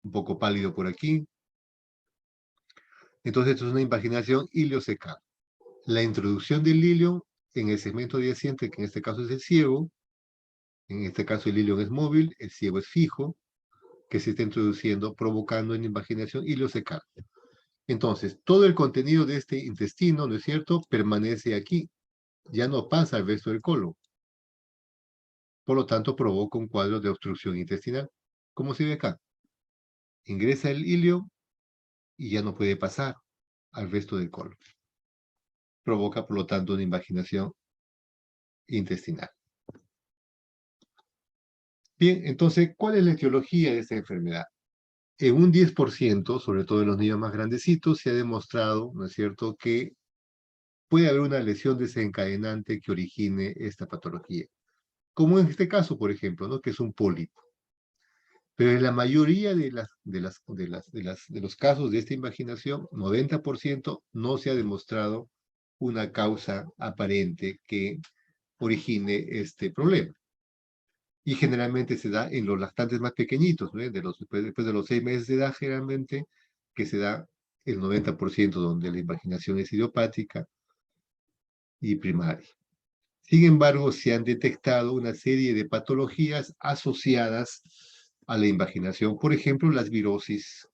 Un poco pálido por aquí. Entonces, esto es una invaginación iliocecal. La introducción del ilion en el segmento adyacente, que en este caso es el ciego, en este caso el ilion es móvil, el ciego es fijo, que se está introduciendo, provocando una invaginación iliocecal. Entonces, todo el contenido de este intestino, ¿no es cierto?, permanece aquí, ya no pasa al resto del colon. Por lo tanto, provoca un cuadro de obstrucción intestinal, como se ve acá. Ingresa el ilio y ya no puede pasar al resto del colon. Provoca, por lo tanto, una invaginación intestinal. Bien, entonces, ¿cuál es la etiología de esta enfermedad? En un 10%, sobre todo en los niños más grandecitos, se ha demostrado, ¿no es cierto?, que puede haber una lesión desencadenante que origine esta patología. Como en este caso, por ejemplo, ¿no?, que es un pólipo. Pero en la mayoría de los casos de esta invaginación, 90%, no se ha demostrado una causa aparente que origine este problema. Y generalmente se da en los lactantes más pequeñitos, ¿no?, después de los 6 meses de edad, generalmente, que se da el 90% donde la invaginación es idiopática y primaria. Sin embargo, se han detectado una serie de patologías asociadas a la invaginación. Por ejemplo, las virosis.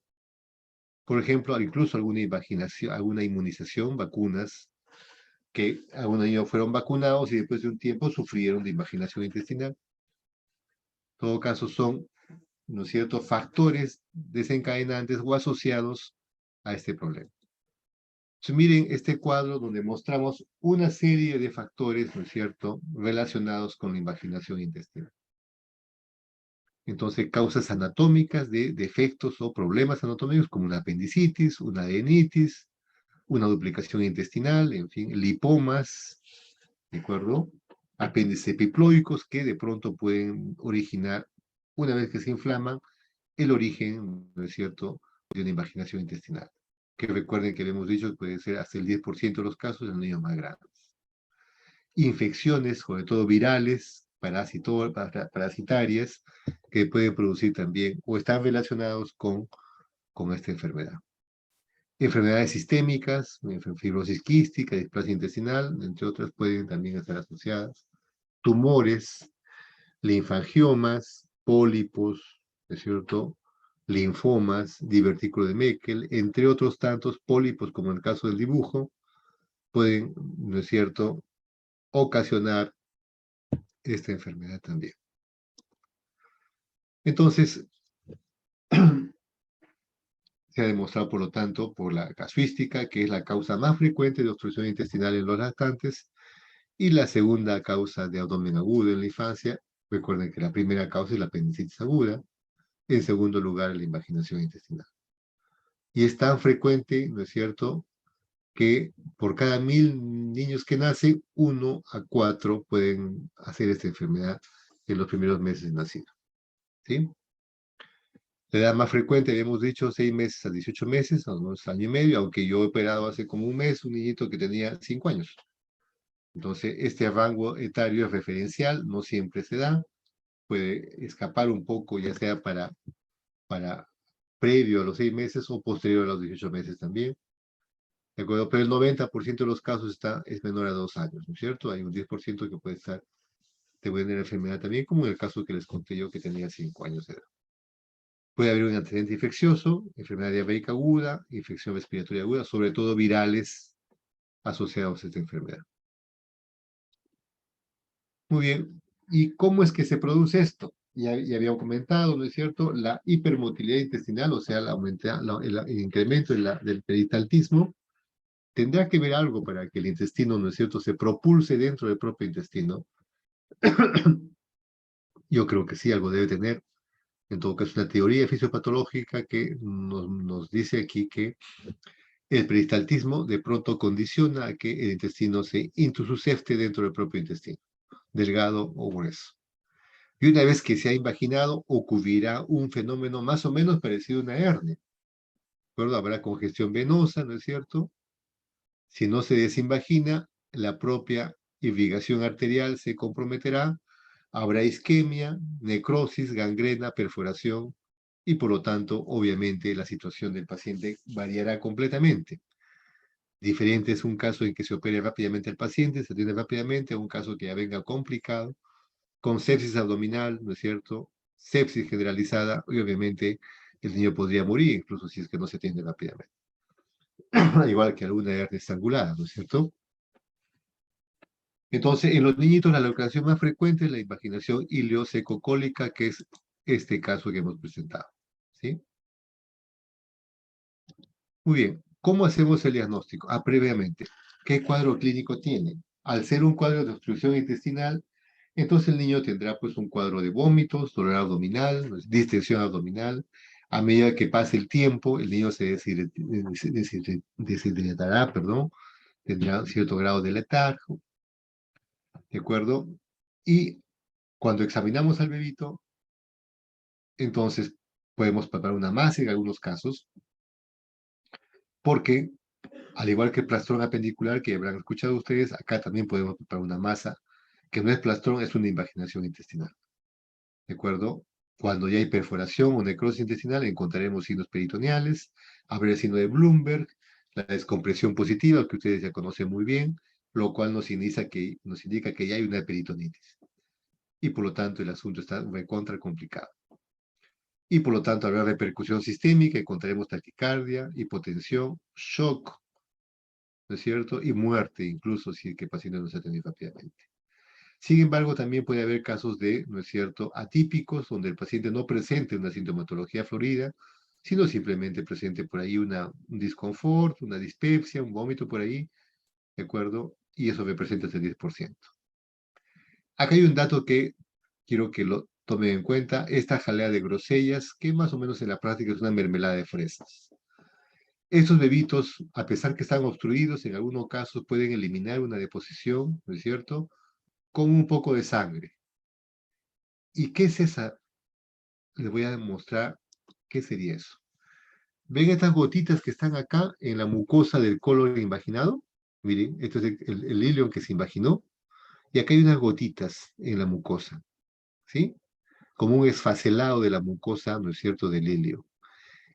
Por ejemplo, incluso alguna invaginación, alguna inmunización, vacunas, que algunos niños fueron vacunados y después de un tiempo sufrieron de invaginación intestinal. En todo caso, son, ¿no es cierto?, factores desencadenantes o asociados a este problema. Entonces, miren este cuadro donde mostramos una serie de factores, ¿no es cierto?, relacionados con la invaginación intestinal. Entonces, causas anatómicas de defectos o problemas anatómicos como una apendicitis, una adenitis, una duplicación intestinal, en fin, lipomas, ¿de acuerdo? Apéndices epiploicos que de pronto pueden originar, una vez que se inflaman, el origen, ¿no es cierto?, de una invaginación intestinal. Que recuerden que hemos dicho que puede ser hasta el 10% de los casos en los niños más grandes. Infecciones, sobre todo virales, parasitarias, que pueden producir también o están relacionados con esta enfermedad. Enfermedades sistémicas, fibrosis quística, displasia intestinal, entre otras, pueden también estar asociadas. Tumores, linfangiomas, pólipos, ¿no es cierto?, linfomas, divertículo de Meckel, entre otros tantos pólipos, como en el caso del dibujo, pueden, ¿no es cierto?, ocasionar esta enfermedad también. Entonces, se ha demostrado, por lo tanto, por la casuística, que es la causa más frecuente de obstrucción intestinal en los lactantes, y la segunda causa de abdomen agudo en la infancia. Recuerden que la primera causa es la apendicitis aguda, en segundo lugar, la invaginación intestinal. Y es tan frecuente, ¿no es cierto?, que por cada 1000 niños que nacen, 1 a 4 pueden hacer esta enfermedad en los primeros meses de nacido. ¿Sí? La edad más frecuente, habíamos dicho, 6 meses a 18 meses, a unos año y medio, aunque yo he operado hace como un mes un niñito que tenía 5 años. Entonces, este rango etario es referencial, no siempre se da, puede escapar un poco, ya sea para previo a los 6 meses o posterior a los 18 meses también. ¿De acuerdo? Pero el 90% de los casos es menor a 2 años, ¿no es cierto? Hay un 10% que puede tener enfermedad también, como en el caso que les conté yo que tenía 5 años de edad. Puede haber un antecedente infeccioso, enfermedad diabética aguda, infección respiratoria aguda, sobre todo virales asociados a esta enfermedad. Muy bien. ¿Y cómo es que se produce esto? Ya habíamos comentado, ¿no es cierto? La hipermotilidad intestinal, o sea, el incremento del peristaltismo, tendrá que ver algo para que el intestino, ¿no es cierto?, se propulse dentro del propio intestino, Yo creo que sí, algo debe tener. En todo caso, una teoría fisiopatológica que nos dice aquí que el peristaltismo de pronto condiciona a que el intestino se intususcefte dentro del propio intestino, delgado o grueso. Y una vez que se ha invaginado, ocurrirá un fenómeno más o menos parecido a una hernia. ¿De acuerdo? Habrá congestión venosa, ¿no es cierto? Si no se desinvagina, la propia irrigación arterial se comprometerá, habrá isquemia, necrosis, gangrena, perforación, y por lo tanto, obviamente, la situación del paciente variará completamente. Diferente es un caso en que se opere rápidamente al paciente, se atiende rápidamente, a un caso que ya venga complicado, con sepsis abdominal, ¿no es cierto? Sepsis generalizada, y obviamente el niño podría morir, incluso si es que no se atiende rápidamente. Igual que alguna hernia estrangulada, ¿no es cierto? Entonces, en los niñitos la localización más frecuente es la invaginación ileosecocólica, que es este caso que hemos presentado, ¿sí? Muy bien, ¿cómo hacemos el diagnóstico? Previamente, ¿qué cuadro clínico tiene? Al ser un cuadro de obstrucción intestinal, entonces el niño tendrá pues un cuadro de vómitos, dolor abdominal, distensión abdominal. A medida que pase el tiempo, el niño se deshidratará, perdón, tendrá cierto grado de letargo, ¿de acuerdo? Y cuando examinamos al bebito, entonces podemos palpar una masa en algunos casos, porque al igual que el plastrón apendicular que habrán escuchado ustedes, acá también podemos palpar una masa que no es plastrón, es una invaginación intestinal. ¿De acuerdo? Cuando ya hay perforación o necrosis intestinal, encontraremos signos peritoneales, habrá el signo de Bloomberg, la descompresión positiva, que ustedes ya conocen muy bien, lo cual nos indica que ya hay una peritonitis. Y por lo tanto, el asunto está recontra complicado. Y por lo tanto, habrá repercusión sistémica, encontraremos taquicardia, hipotensión, shock, ¿no es cierto? Y muerte, incluso si el paciente no se atiende rápidamente. Sin embargo, también puede haber casos de, ¿no es cierto?, atípicos, donde el paciente no presente una sintomatología florida, sino simplemente presente por ahí un disconfort, una dispepsia, un vómito por ahí, ¿de acuerdo? Y eso representa el 10%. Acá hay un dato que quiero que lo tomen en cuenta, esta jalea de grosellas, que más o menos en la práctica es una mermelada de fresas. Estos bebitos, a pesar que están obstruidos, en algunos casos pueden eliminar una deposición, ¿no es cierto?, con un poco de sangre. ¿Y qué es esa? Les voy a demostrar qué sería eso. ¿Ven estas gotitas que están acá en la mucosa del colon invaginado? Miren, esto es el ilion que se invaginó. Y acá hay unas gotitas en la mucosa, ¿sí? Como un esfacelado de la mucosa, ¿no es cierto?, del ilio.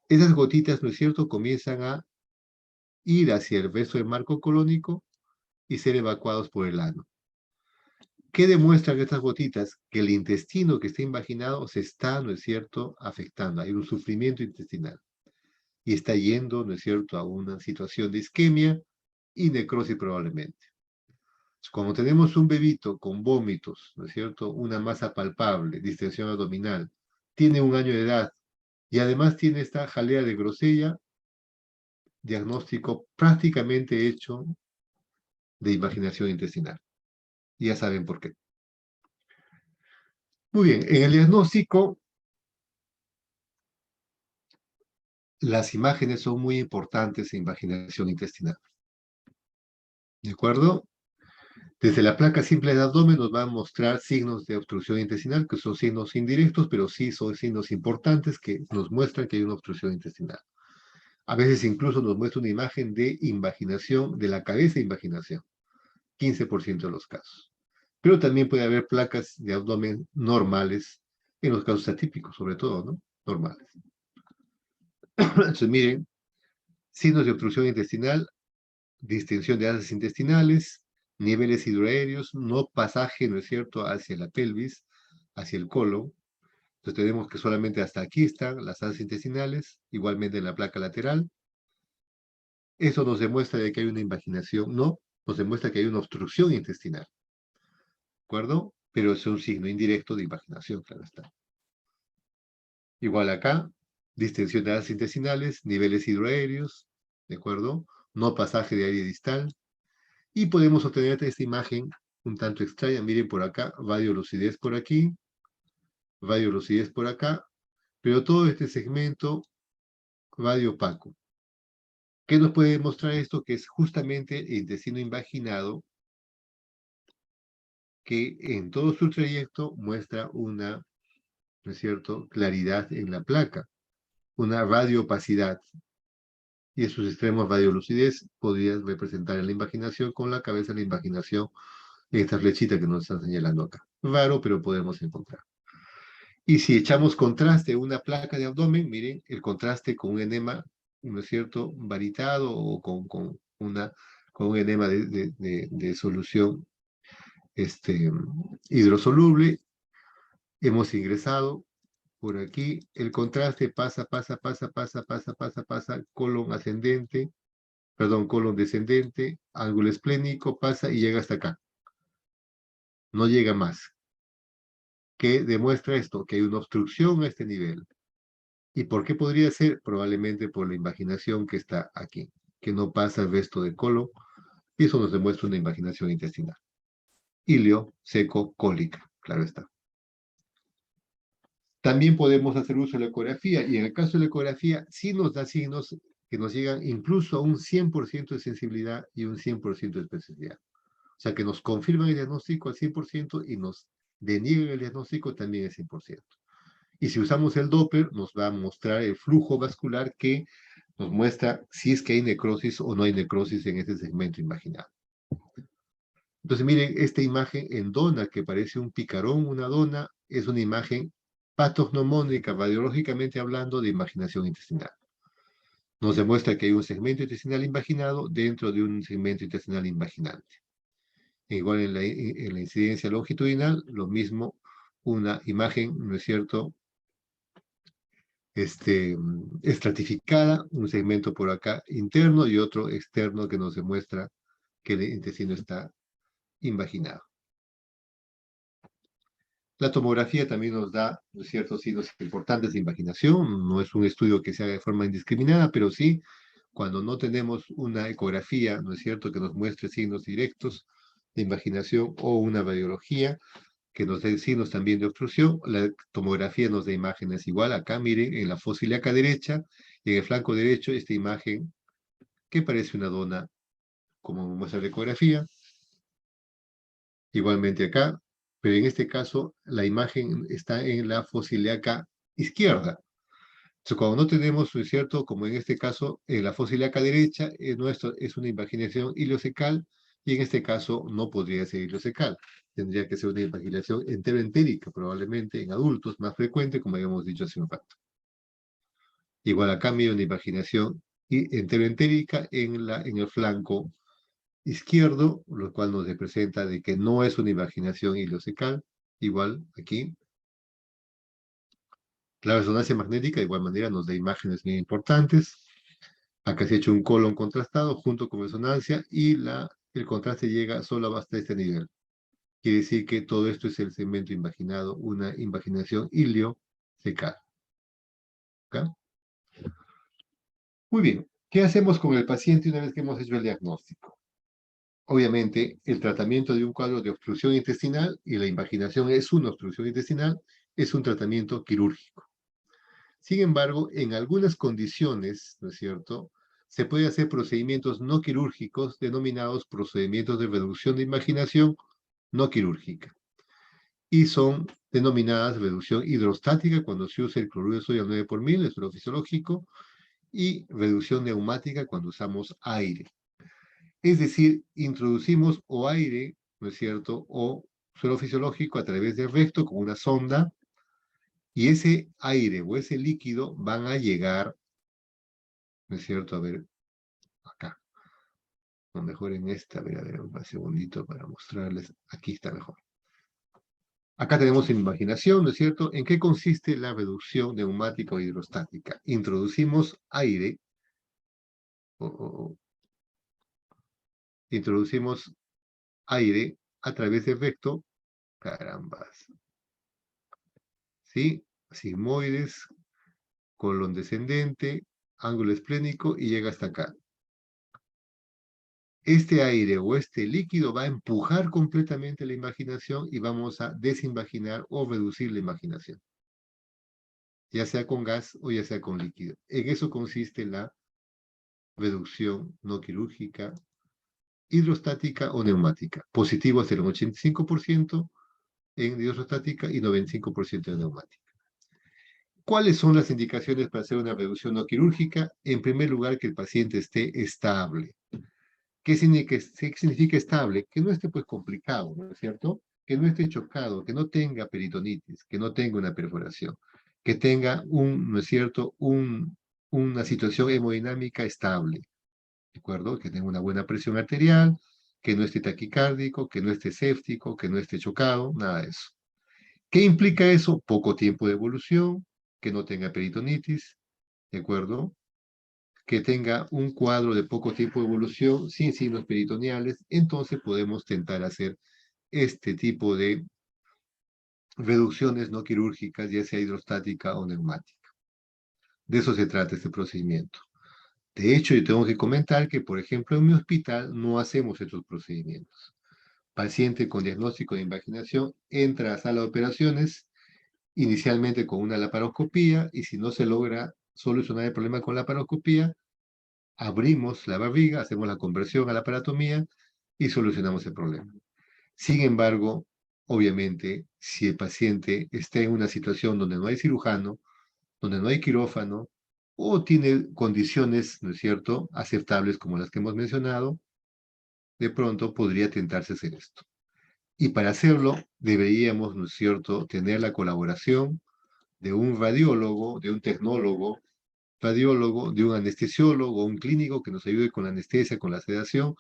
Esas gotitas, ¿no es cierto?, comienzan a ir hacia el resto del marco colónico y ser evacuados por el ano. ¿Qué demuestran estas gotitas? Que el intestino que está invaginado se está, ¿no es cierto?, afectando. Hay un sufrimiento intestinal. Y está yendo, ¿no es cierto?, a una situación de isquemia y necrosis probablemente. Cuando tenemos un bebito con vómitos, ¿no es cierto?, una masa palpable, distensión abdominal, tiene 1 año de edad y además tiene esta jalea de grosella, diagnóstico prácticamente hecho de invaginación intestinal. Ya saben por qué. Muy bien, en el diagnóstico, las imágenes son muy importantes en invaginación intestinal. ¿De acuerdo? Desde la placa simple de abdomen nos va a mostrar signos de obstrucción intestinal, que son signos indirectos, pero sí son signos importantes que nos muestran que hay una obstrucción intestinal. A veces incluso nos muestra una imagen de invaginación, de la cabeza de invaginación, 15% de los casos. Pero también puede haber placas de abdomen normales, en los casos atípicos, sobre todo, ¿no? Normales. Entonces, miren, signos de obstrucción intestinal, distensión de asas intestinales, niveles hidroaéreos, no pasaje, ¿no es cierto?, hacia la pelvis, hacia el colon. Entonces tenemos que solamente hasta aquí están las asas intestinales, igualmente en la placa lateral. Eso nos demuestra de que hay una invaginación, no, nos demuestra que hay una obstrucción intestinal. ¿De acuerdo? Pero es un signo indirecto de invaginación, claro está. Igual acá, distensión de asas intestinales, niveles hidroaéreos, ¿de acuerdo? No pasaje de aire distal. Y podemos obtener esta imagen, un tanto extraña. Miren por acá, radiolucidez por aquí, radiolucidez por acá, pero todo este segmento radiopaco. ¿Qué nos puede demostrar esto? Que es justamente el intestino invaginado que en todo su trayecto muestra una, ¿no es cierto?, claridad en la placa, una radioopacidad. Y en sus extremos radiolucidez podría representar en la invaginación con la cabeza de la invaginación en esta flechita que nos están señalando acá. Raro, pero podemos encontrar. Y si echamos contraste a una placa de abdomen, miren, el contraste con un enema, ¿no es cierto?, varitado o con un enema de solución hidrosoluble, hemos ingresado por aquí, el contraste pasa, colon ascendente, perdón, colon descendente, ángulo esplénico, pasa y llega hasta acá. No llega más. ¿Qué demuestra esto? Que hay una obstrucción a este nivel. ¿Y por qué podría ser? Probablemente por la invaginación que está aquí, que no pasa el resto del colon, y eso nos demuestra una invaginación intestinal. Ilio, seco, cólica, claro está. También podemos hacer uso de la ecografía, y en el caso de la ecografía, sí nos da signos que nos llegan incluso a un 100% de sensibilidad y un 100% de especificidad. O sea, que nos confirman el diagnóstico al 100% y nos deniegan el diagnóstico también al 100%. Y si usamos el Doppler, nos va a mostrar el flujo vascular que nos muestra si es que hay necrosis o no hay necrosis en este segmento imaginado. Entonces, miren, esta imagen en dona, que parece un picarón, una dona, es una imagen patognomónica, radiológicamente hablando, de invaginación intestinal. Nos demuestra que hay un segmento intestinal invaginado dentro de un segmento intestinal invaginante. Igual en la incidencia longitudinal, lo mismo, una imagen, ¿no es cierto?, estratificada, un segmento por acá interno y otro externo que nos demuestra que el intestino está invaginado. La tomografía también nos da, ¿no es cierto?, signos importantes de invaginación. No es un estudio que se haga de forma indiscriminada, pero sí, cuando no tenemos una ecografía, ¿no es cierto?, que nos muestre signos directos de invaginación o una radiología que nos dé signos también de obstrucción, la tomografía nos da imágenes igual. Acá, miren, en la fosa ilíaca derecha y en el flanco derecho, esta imagen que parece una dona, como muestra la ecografía. Igualmente acá, pero en este caso la imagen está en la fosa ilíaca izquierda. Entonces, cuando no tenemos, ¿no es cierto?, como en este caso, en la fosa ilíaca derecha, nuestro es una invaginación ileocecal, y en este caso no podría ser ileocecal. Tendría que ser una invaginación enteroentérica, probablemente en adultos, más frecuente, como habíamos dicho hace un rato. Igual acá mira una invaginación enteroentérica en el flanco izquierdo, lo cual nos representa de que no es una invaginación ileocecal. Igual aquí, la resonancia magnética de igual manera nos da imágenes bien importantes. Acá se ha hecho un colon contrastado junto con resonancia y el contraste llega solo hasta este nivel. Quiere decir que todo esto es el segmento invaginado, una invaginación iliocecal. ¿Okay? Muy bien. ¿Qué hacemos con el paciente una vez que hemos hecho el diagnóstico? Obviamente, el tratamiento de un cuadro de obstrucción intestinal, y la invaginación es una obstrucción intestinal, es un tratamiento quirúrgico. Sin embargo, en algunas condiciones, ¿no es cierto?, se puede hacer procedimientos no quirúrgicos denominados procedimientos de reducción de invaginación no quirúrgica. Y son denominadas reducción hidrostática cuando se usa el cloruro de sodio al 9 por mil, es lo fisiológico, y reducción neumática cuando usamos aire. Es decir, introducimos o aire, ¿no es cierto?, o suelo fisiológico a través del recto con una sonda, y ese aire o ese líquido van a llegar, ¿no es cierto? A ver, acá. O mejor en esta, a ver, un segundito para mostrarles. Aquí está mejor. Acá tenemos imaginación, ¿no es cierto? ¿En qué consiste la reducción neumática o hidrostática? Introducimos aire, introducimos aire a través del recto, carambas, ¿sí? Sigmoides, colon descendente, ángulo esplénico y llega hasta acá. este aire o este líquido va a empujar completamente la imaginación y vamos a desinvaginar o reducir la imaginación, ya sea con gas o ya sea con líquido. En eso consiste la reducción no quirúrgica, hidrostática o neumática. Positivo hasta el 85% en hidrostática y 95% en neumática. ¿Cuáles son las indicaciones para hacer una reducción no quirúrgica? En primer lugar, que el paciente esté estable. ¿Qué significa estable? Que no esté pues complicado, ¿no es cierto? Que no esté chocado, que no tenga peritonitis, que no tenga una perforación, que tenga ¿no es cierto?, una situación hemodinámica estable, ¿de acuerdo? Que tenga una buena presión arterial, que no esté taquicárdico, que no esté séptico, que no esté chocado, nada de eso. ¿Qué implica eso? Poco tiempo de evolución, que no tenga peritonitis, ¿de acuerdo? Que tenga un cuadro de poco tiempo de evolución sin signos peritoneales, entonces podemos tentar hacer este tipo de reducciones no quirúrgicas, ya sea hidrostática o neumática. De eso se trata este procedimiento. De hecho, yo tengo que comentar que, por ejemplo, en mi hospital no hacemos estos procedimientos. Paciente con diagnóstico de invaginación entra a sala de operaciones inicialmente con una laparoscopía y si no se logra solucionar el problema con la laparoscopía, abrimos la barriga, hacemos la conversión a la aparatomía y solucionamos el problema. Sin embargo, obviamente, si el paciente está en una situación donde no hay cirujano, donde no hay quirófano, o tiene condiciones, ¿no es cierto?, aceptables como las que hemos mencionado, de pronto podría tentarse hacer esto. Y para hacerlo, deberíamos, ¿no es cierto?, tener la colaboración de un radiólogo, de un tecnólogo, radiólogo, de un anestesiólogo, un clínico que nos ayude con la anestesia, con la sedación,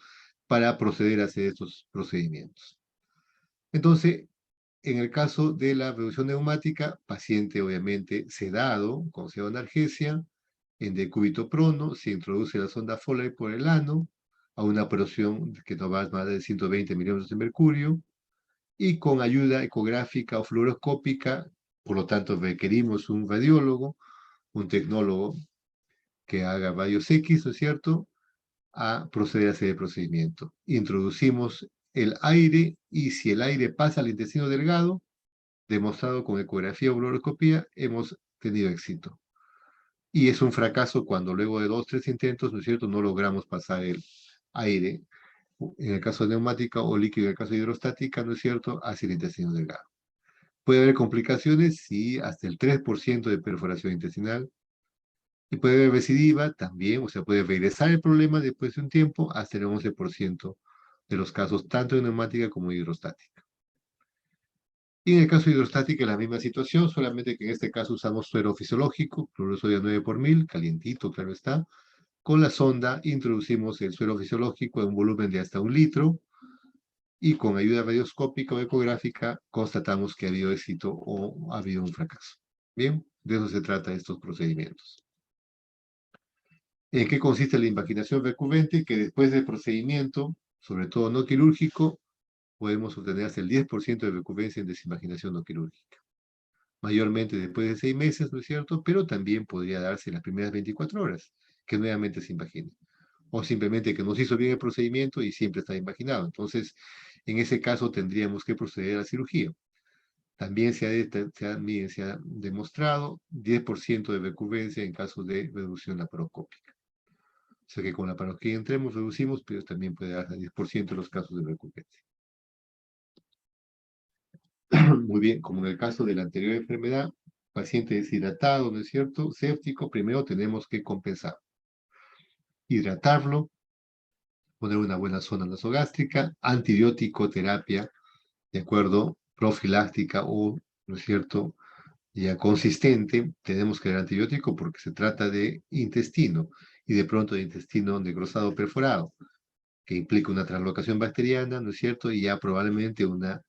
para proceder a hacer estos procedimientos. Entonces, en el caso de la reducción neumática, paciente obviamente sedado, con pseudoanalgesia, en decúbito prono, se introduce la sonda Foley por el ano, a una presión que no va más de 120 milímetros de mercurio, y con ayuda ecográfica o fluoroscópica, por lo tanto requerimos un radiólogo, un tecnólogo que haga rayos X, ¿no es cierto?, a proceder a hacer el procedimiento. Introducimos el aire y si el aire pasa al intestino delgado, demostrado con ecografía o fluoroscopía, hemos tenido éxito. Y es un fracaso cuando luego de 2 o 3 intentos, ¿no es cierto?, no logramos pasar el aire, en el caso de neumática o líquido, en el caso de hidrostática, ¿no es cierto?, hacia el intestino delgado. Puede haber complicaciones, sí, hasta el 3% de perforación intestinal, y puede haber recidiva también, o sea, puede regresar el problema después de un tiempo hasta el 11% de los casos, tanto de neumática como de hidrostática. Y en el caso de hidrostática es la misma situación, solamente que en este caso usamos suero fisiológico, cloruro de sodio 9 por mil, calientito, claro está. Con la sonda introducimos el suero fisiológico en un volumen de hasta 1 litro y con ayuda radioscópica o ecográfica constatamos que ha habido éxito o ha habido un fracaso. Bien, de eso se trata estos procedimientos. ¿En qué consiste la invaginación recurrente? Que después del procedimiento, sobre todo no quirúrgico, podemos obtener hasta el 10% de recurrencia en desinvaginación no quirúrgica. Mayormente después de 6 meses, ¿no es cierto? Pero también podría darse en las primeras 24 horas, que nuevamente se invagine. O simplemente que no se hizo bien el procedimiento y siempre está invaginado. Entonces, en ese caso tendríamos que proceder a la cirugía. También se ha demostrado 10% de recurrencia en caso de reducción laparoscópica. O sea que con la laparoscopia entremos, reducimos, pero también puede dar hasta 10% de los casos de recurrencia. Muy bien, como en el caso de la anterior enfermedad, paciente deshidratado, ¿no es cierto?, séptico, primero tenemos que compensar. Hidratarlo, poner una buena zona nasogástrica, antibiótico, terapia, ¿de acuerdo?, profiláctica o, ¿no es cierto?, ya consistente, tenemos que dar antibiótico porque se trata de intestino, y de pronto de intestino necrosado perforado, que implica una translocación bacteriana, ¿no es cierto?, y ya probablemente una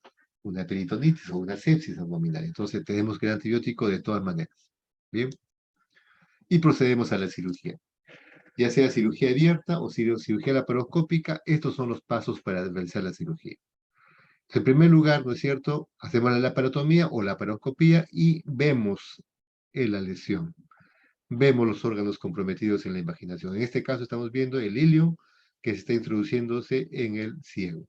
peritonitis o una sepsis abdominal. Entonces tenemos que dar antibiótico de todas maneras. Bien. Y procedemos a la cirugía. Ya sea cirugía abierta o cirugía laparoscópica, estos son los pasos para realizar la cirugía. En primer lugar, ¿no es cierto?, hacemos la laparotomía o laparoscopía y vemos la lesión. Vemos los órganos comprometidos en la invaginación. En este caso estamos viendo el ilio, que se está introduciéndose en el ciego.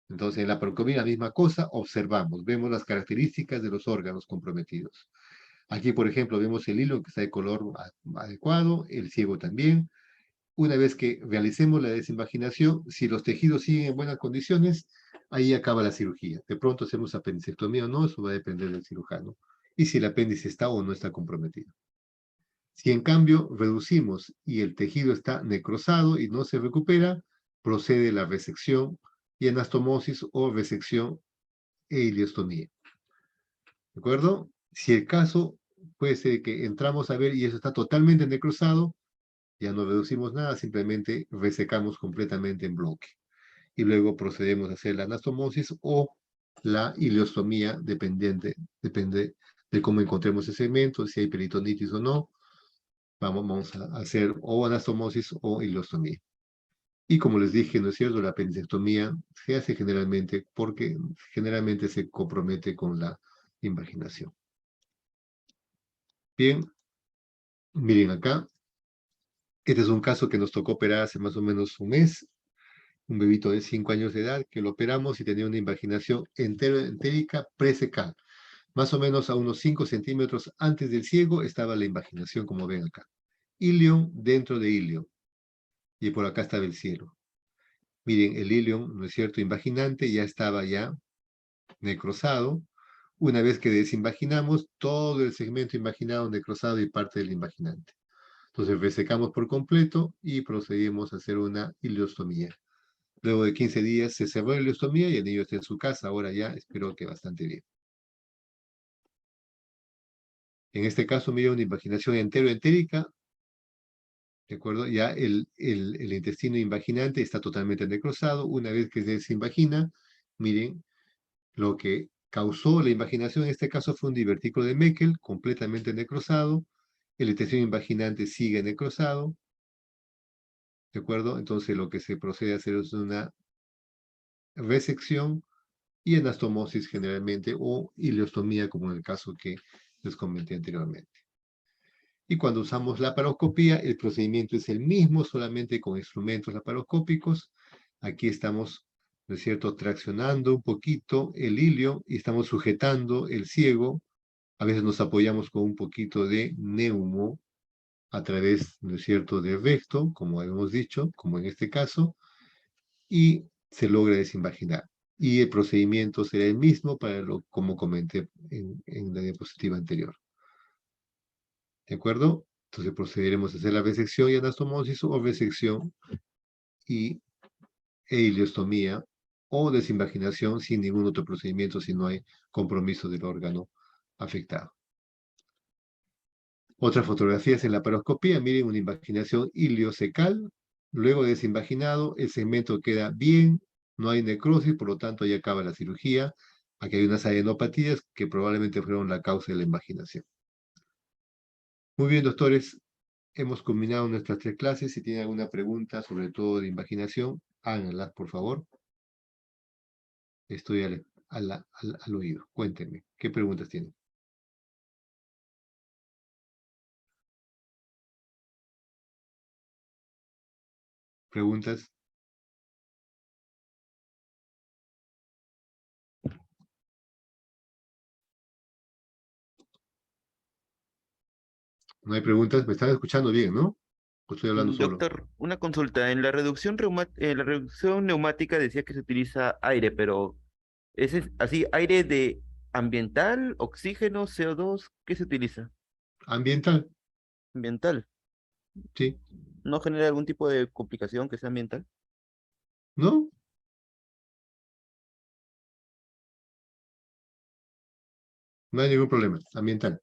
Entonces, en la laparoscopía, la misma cosa, observamos, vemos las características de los órganos comprometidos. Aquí, por ejemplo, vemos el hilo que está de color adecuado, el ciego también. Una vez que realicemos la desinvaginación, si los tejidos siguen en buenas condiciones, ahí acaba la cirugía. De pronto hacemos apendicectomía o no, eso va a depender del cirujano. Y si el apéndice está o no está comprometido. Si en cambio reducimos y el tejido está necrosado y no se recupera, procede la resección y anastomosis o resección e ileostomía. ¿De acuerdo? Si el caso puede ser que entramos a ver y eso está totalmente necrosado, ya no reducimos nada, simplemente resecamos completamente en bloque. Y luego procedemos a hacer la anastomosis o la ileostomía, depende de cómo encontremos ese segmento, si hay peritonitis o no. Vamos a hacer o anastomosis o ileostomía. Y como les dije, ¿no es cierto? La apendicectomía se hace generalmente porque generalmente se compromete con la invaginación. Bien, miren acá. Este es un caso que nos tocó operar hace más o menos un mes. Un bebito de 5 años de edad que lo operamos y tenía una invaginación entérica presecal. Más o menos a unos 5 centímetros antes del ciego estaba la invaginación, como ven acá. Ilion dentro de ilion. Y por acá estaba el cielo. Miren, el ilion, ¿no es cierto? Invaginante ya estaba ya necrosado. Una vez que desinvaginamos, todo el segmento invaginado necrosado y parte del invaginante. Entonces resecamos por completo y procedimos a hacer una ileostomía. Luego de 15 días se cerró la ileostomía y el niño está en su casa. Ahora ya espero que bastante bien. En este caso, mira una invaginación entero-entérica. ¿De acuerdo? Ya el intestino invaginante está totalmente necrosado. Una vez que se desinvagina, miren, lo que causó la invaginación en este caso fue un divertículo de Meckel completamente necrosado. El intestino invaginante sigue necrosado. ¿De acuerdo? Entonces lo que se procede a hacer es una resección y anastomosis generalmente o ileostomía como en el caso que les comenté anteriormente. Y cuando usamos la laparoscopía, el procedimiento es el mismo, solamente con instrumentos laparoscópicos. Aquí estamos, ¿no es cierto?, traccionando un poquito el ilio y estamos sujetando el ciego. A veces nos apoyamos con un poquito de neumo a través, ¿no es cierto?, del recto, como hemos dicho, como en este caso, y se logra desinvaginar. Y el procedimiento será el mismo para como comenté en la diapositiva anterior. ¿De acuerdo? Entonces procederemos a hacer la resección y anastomosis o resección e ileostomía o desinvaginación sin ningún otro procedimiento si no hay compromiso del órgano afectado. Otras fotografías en la laparoscopía, miren una invaginación iliocecal. Luego de desinvaginado, el segmento queda bien, no hay necrosis, por lo tanto ya acaba la cirugía. Aquí hay unas adenopatías que probablemente fueron la causa de la invaginación. Muy bien, doctores, hemos culminado nuestras 3 clases. Si tienen alguna pregunta, sobre todo de invaginación, háganlas, por favor. Estoy al oído. Cuéntenme, ¿qué preguntas tienen? ¿Preguntas? ¿No hay preguntas? ¿Me están escuchando bien, no? ¿O estoy hablando solo? Doctor, una consulta. En la reducción neumática decía que se utiliza aire, pero ¿es así aire de ambiental, oxígeno, CO2? ¿Qué se utiliza? Ambiental, Ambiental. sí. ¿No genera algún tipo de complicación que sea ambiental? ¿No? No hay ningún problema. Ambiental.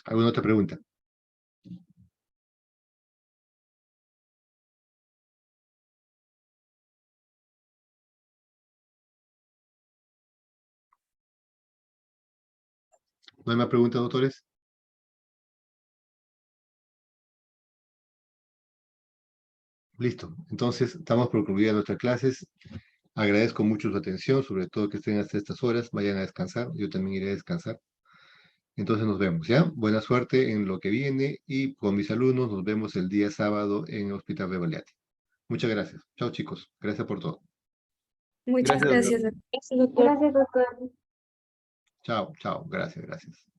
¿Alguna otra pregunta? ¿No hay más preguntas, doctores? Listo. Entonces, estamos por concluir nuestras clases. Agradezco mucho su atención, sobre todo que estén hasta estas horas. Vayan a descansar. Yo también iré a descansar. Entonces nos vemos, ¿ya? Buena suerte en lo que viene y con mis alumnos nos vemos el día sábado en el Hospital de Baleati. Muchas gracias. Chao, chicos. Gracias por todo. Muchas Gracias, doctor. gracias. Gracias, doctor. Chao, chao. Gracias, gracias.